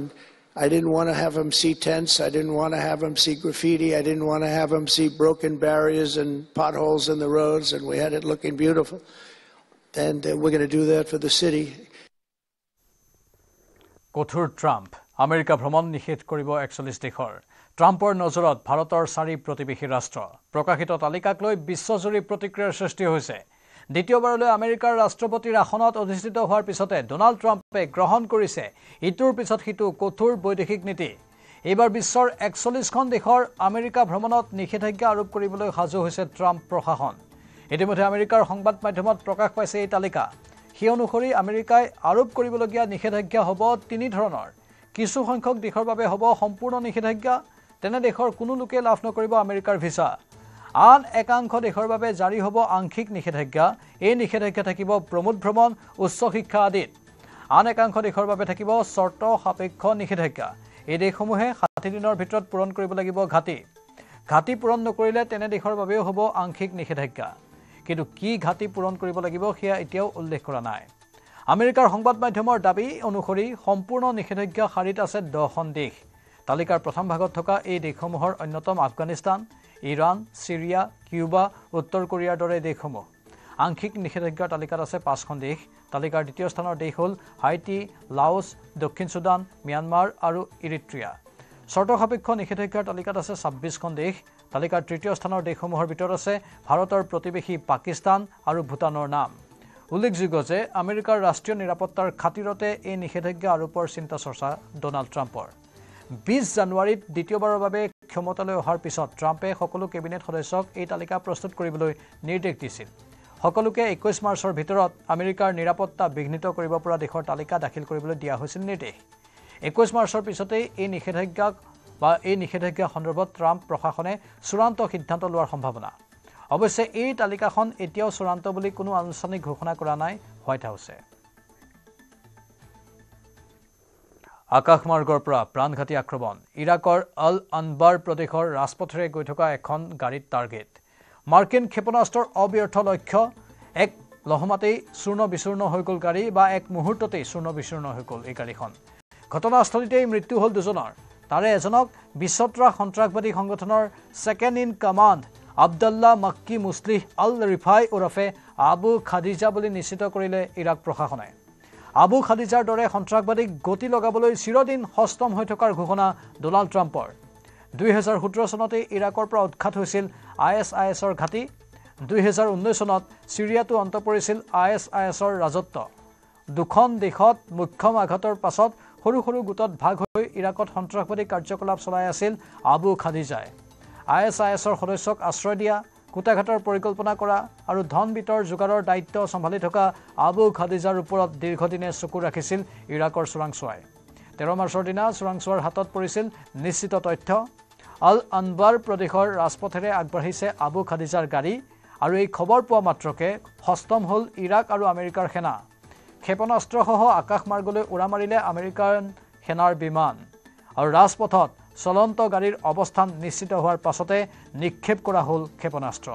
I didn't want to have them see tents. I didn't want to have them see graffiti. I didn't want to have them see broken barriers and potholes in the roads. And we had it looking beautiful. And we're going to do that for the city. কঠোৰ ট্ৰাম্প আমেৰিকা ভ্ৰমণ নিষেধ কৰিব 41 দেশৰ ট্ৰাম্পৰ নজৰত ভাৰতৰ 4 প্ৰতিবেশী ৰাষ্ট্ৰ প্ৰকাশিত তালিকাক লৈ বিশ্বজুৰি প্ৰতিক্ৰিয়াৰ সৃষ্টি হৈছে দ্বিতীয়বাৰলৈ আমেৰিকাৰ ৰাষ্ট্ৰপতিৰ আসনত অধিষ্ঠিত হোৱাৰ পিছতে ডোনাল্ড ট্ৰাম্পে গ্ৰহণ কৰিছে ইটোৰ পিছত সিটো কঠোৰ বৈদেশিক নীতি এইবাৰ বিশ্বৰ 41খন দেশৰ আমেৰিকা ভ্ৰমণত নিষেধাজ্ঞা আৰোপ কৰিবলৈ সাজু হৈছে ট্ৰাম্প প্ৰশাসন ইতিমধ্যে আমেৰিকাৰ সংবাদ মাধ্যমত প্ৰকাশ পাইছে এই তালিকা সেই অনুসৰি আমেৰিকাই আৰোপ কৰিবলগীয়া নিষেধাজ্ঞা হ'ব তিনি ধৰণৰ কিছু সংখ্যক দেশৰ বাবে হ'ব সম্পূৰ্ণ নিষেধাজ্ঞা তেনে দেশৰ কোনো লোকে লাভ নকৰিব আমেৰিকাৰ ভিছা আন একাংশ দেশৰ বাবে জাৰি হ'ব আংশিক নিষেধাজ্ঞা এই নিষেধাজ্ঞা থাকিব প্ৰমোদ ভ্ৰমণ উচ্চ শিক্ষা আদিত আন একাংশ দেশৰ বাবে থাকিব চৰ্ত সাপেক্ষ নিষেধাজ্ঞা এই দেশসমূহে 60 দিনৰ ভিতৰত পূৰণ কৰিব লাগিব ঘাটি পূৰণ নকৰিলে তেনে দেশৰ বাবেও হ'ব আংশিক নিষেধাজ্ঞা কিন্তু কি ঘাটি পূৰণ কৰিব লাগিব সেয়া এতিয়াও উল্লেখ কৰা নাই আমেৰিকাৰ সংবাদ মাধ্যমৰ দাবী অনুসৰি সম্পূৰ্ণ নিষেধাজ্ঞা শাৰীত আছে 10খন দেশ তালিকাৰ প্ৰথম ভাগত থকা এই দেশসমূহৰ অন্যতম আফগানিস্তান ইৰাণ সিৰিয়া কিউবা উত্তৰ কোৰিয়াৰ দৰে দেশসমূহ আংশিক নিষেধাজ্ঞাৰ তালিকাত আছে 5খন দেশ তালিকাৰ দ্বিতীয় স্থানৰ দেশ হ'ল হাইটি লাওছ দক্ষিণ সুদান ম্যানমাৰ আৰু ইৰিট্ৰিয়া চৰ্ত সাপেক্ষ নিষেধাজ্ঞাৰ তালিকাত আছে 26খন দেশ তালিকাৰ তৃতীয় স্থানৰ দেশসমূহৰ ভিতৰত আছে ভাৰতৰ প্ৰতিবেশী পাকিস্তান আৰু ভূটানৰ নাম উল্লেখযোগ্য যে আমেৰিকাৰ ৰাষ্ট্ৰীয় নিৰাপত্তাৰ খাতিৰতে এই নিষেধাজ্ঞা আৰোপৰ চিন্তা চৰ্চা ডনাল্ড ট্ৰাম্পৰ 20 জানুৱাৰীত দ্বিতীয়বাৰৰ বাবে ক্ষমতালৈ অহাৰ পিছত ট্ৰাম্পে সকলো কেবিনেট সদস্যক এই তালিকা প্ৰস্তুত কৰিবলৈ নিৰ্দেশ দিছিল সকলোকে 21 মাৰ্চৰ ভিতৰত আমেৰিকাৰ নিৰাপত্তা বিঘ্নিত কৰিব পৰা দেশৰ তালিকা দাখিল কৰিবলৈ দিয়া হৈছিল নিৰ্দেশ 21 মাৰ্চৰ পিছতেই এই নিষেধাজ্ঞা সন্দৰ্ভত ট্ৰাম্প প্ৰশাসনে চূড়ান্ত সিদ্ধান্ত লোৱাৰ সম্ভাৱনা অৱশ্যে এই তালিকাখন এতিয়াও চূড়ান্ত বুলি কোনো আনুষ্ঠানিক ঘোষণা কৰা নাই হোৱাইট হাউছে আকাশমাৰ্গৰ পৰা প্ৰাণঘাতী আক্ৰমণ ইৰাকৰ আল আনবাৰ প্ৰদেশৰ ৰাজপথেৰে গৈ থকা এখন গাড়ীত টাৰ্গেট মাৰ্কিন ক্ষেপণাস্ত্ৰৰ অব্যৰ্থ লক্ষ্য এক লহমাতেই চূৰ্ণ বিচূৰ্ণ হৈ গ'ল গাড়ী বা এক মুহূৰ্ততেই চূৰ্ণ বিচূৰ্ণ হৈ গ'ল এই গাড়ীখন ঘটনাস্থলীতেই মৃত্যু হ'ল দুজনৰ তাৰে এজনক বিশ্বত্ৰা সন্ত্ৰাসবাদী সংগঠনৰ second in command Abdullah makki মুছলিহ আল ৰিফাই ওৰফে আবু খাদিজা বুলি নিশ্চিত কৰিলে ইৰাক প্ৰশাসনে আবু খাদিজাৰ দৰে সন্ত্ৰাসবাদীক গতি লগাবলৈ চিৰদিন হস্তম হৈ থকাৰ ঘোষণা ডনাল্ড ট্ৰাম্পৰ 2017 চনতে ইৰাকৰ পৰা উৎখাত হৈছিল ISISৰ ঘাটি 2019 চনত সিৰিয়াতো অন্ত পৰিছিল ISISৰ ৰাজত্ব দুখন দেশত মুখ্যম আঘাতৰ পাছত সৰু সৰু গোটত ভাগ হৈ ইৰাকত সন্ত্ৰাসবাদী কাৰ্যকলাপ চলাই আছিল আবু খাদিজাই ISISৰ সদস্যক আশ্ৰয় দিয়া কুটাঘাটৰ পৰিকল্পনা কৰা আৰু ধন বিতৰ যোগাৰৰ দায়িত্ব সম্ভালি থকা আবু খাদিজাৰ ওপৰত দীৰ্ঘদিনে চকু ৰাখিছিল ইৰাকৰ চোৰাংচোৱাই 13 মাৰ্চৰ দিনা চোৰাংচোৱাৰ হাতত পৰিছিল নিশ্চিত তথ্য আল আনবাৰ প্ৰদেশৰ ৰাজপথেৰে আগবাঢ়িছে আবু খাদিজাৰ গাড়ী আৰু এই খবৰ পোৱা মাত্ৰকে হস্তম হ'ল ইৰাক আৰু আমেৰিকাৰ সেনা ক্ষেপণাস্ত্ৰসহ আকাশমাৰ্গলৈ উৰা মাৰিলে আমেৰিকান সেনাৰ বিমান আৰু ৰাজপথত চলন্ত গাড়ীৰ অৱস্থান নিশ্চিত হোৱাৰ পাছতে নিক্ষেপ কৰা হ'ল ক্ষেপণাস্ত্ৰ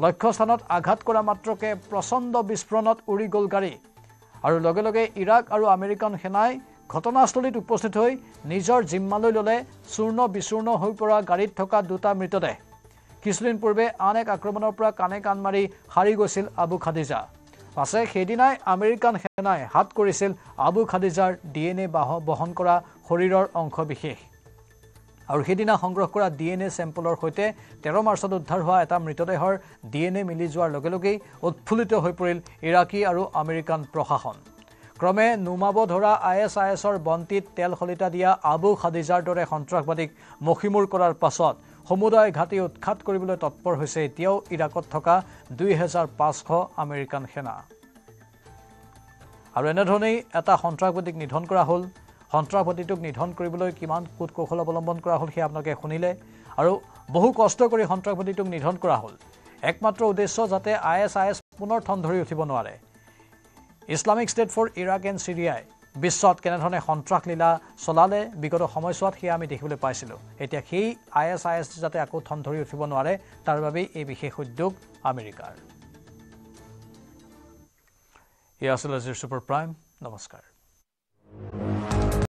লক্ষ্যস্থানত আঘাত কৰা মাত্ৰকে প্ৰচণ্ড বিস্ফোৰণত উৰি গ'ল গাড়ী আৰু লগে লগে ইৰাক আৰু আমেৰিকান সেনাই ঘটনাস্থলীত উপস্থিত হৈ নিজৰ জিম্মালৈ ল'লে চূৰ্ণ বিচূৰ্ণ হৈ পৰা গাড়ীত থকা দুটা মৃতদেহ কিছুদিন পূৰ্বে আন এক আক্ৰমণৰ পৰা কাণে কাণ মাৰি হাৰি গৈছিল আবু খাদিজা পাছে সেইদিনাই আমেৰিকান সেনাই হাত কৰিছিল আবু খাদিজাৰ DNA বহন কৰা শৰীৰৰ অংশ বিশেষ আৰু সেইদিনা সংগ্ৰহ কৰা DNA চেম্পলৰ সৈতে 13 মাৰ্চত উদ্ধাৰ হোৱা এটা মৃতদেহৰ DNA মিলি যোৱাৰ লগে লগেই উৎফুল্লিত হৈ পৰিল ইৰাকী আৰু আমেৰিকান প্ৰশাসন ক্ৰমে নুমাব ধৰা ISISৰ বন্তিত তেল খলিতা দিয়া আবু খাদিজাৰ দৰে সন্ত্ৰাসবাদীক মখিমূৰ কৰাৰ পাছত সমুদায় ঘাটি উৎখাত কৰিবলৈ তৎপৰ হৈছে এতিয়াও ইৰাকত থকা 2500 আমেৰিকান সেনা আৰু এনেধৰণেই এটা সন্ত্ৰাসবাদীক নিধন কৰা হ'ল সন্ত্ৰাসবাদীটোক নিধন কৰিবলৈ কিমান কুট কৌশল অৱলম্বন কৰা হ'ল সেই আপোনালোকে শুনিলে আৰু বহু কষ্ট কৰি সন্ত্ৰাসবাদীটোক নিধন কৰা হ'ল একমাত্ৰ উদ্দেশ্য যাতে ISIS পুনৰ ঠন ধৰি উঠিব নোৱাৰে Islamic state for Iraq and সিৰিয়াই বিশ্বত কেনেধৰণে সন্ত্ৰাস লীলা চলালে বিগত সময়ছোৱাত সেয়া আমি দেখিবলৈ পাইছিলোঁ এতিয়া সেই ISIS যাতে আকৌ ঠন ধৰি উঠিব নোৱাৰে তাৰ বাবে এই বিশেষ উদ্যোগ আমেৰিকাৰ এয়া আছিল আজিৰ ছুপাৰ প্ৰাইম নমস্কাৰ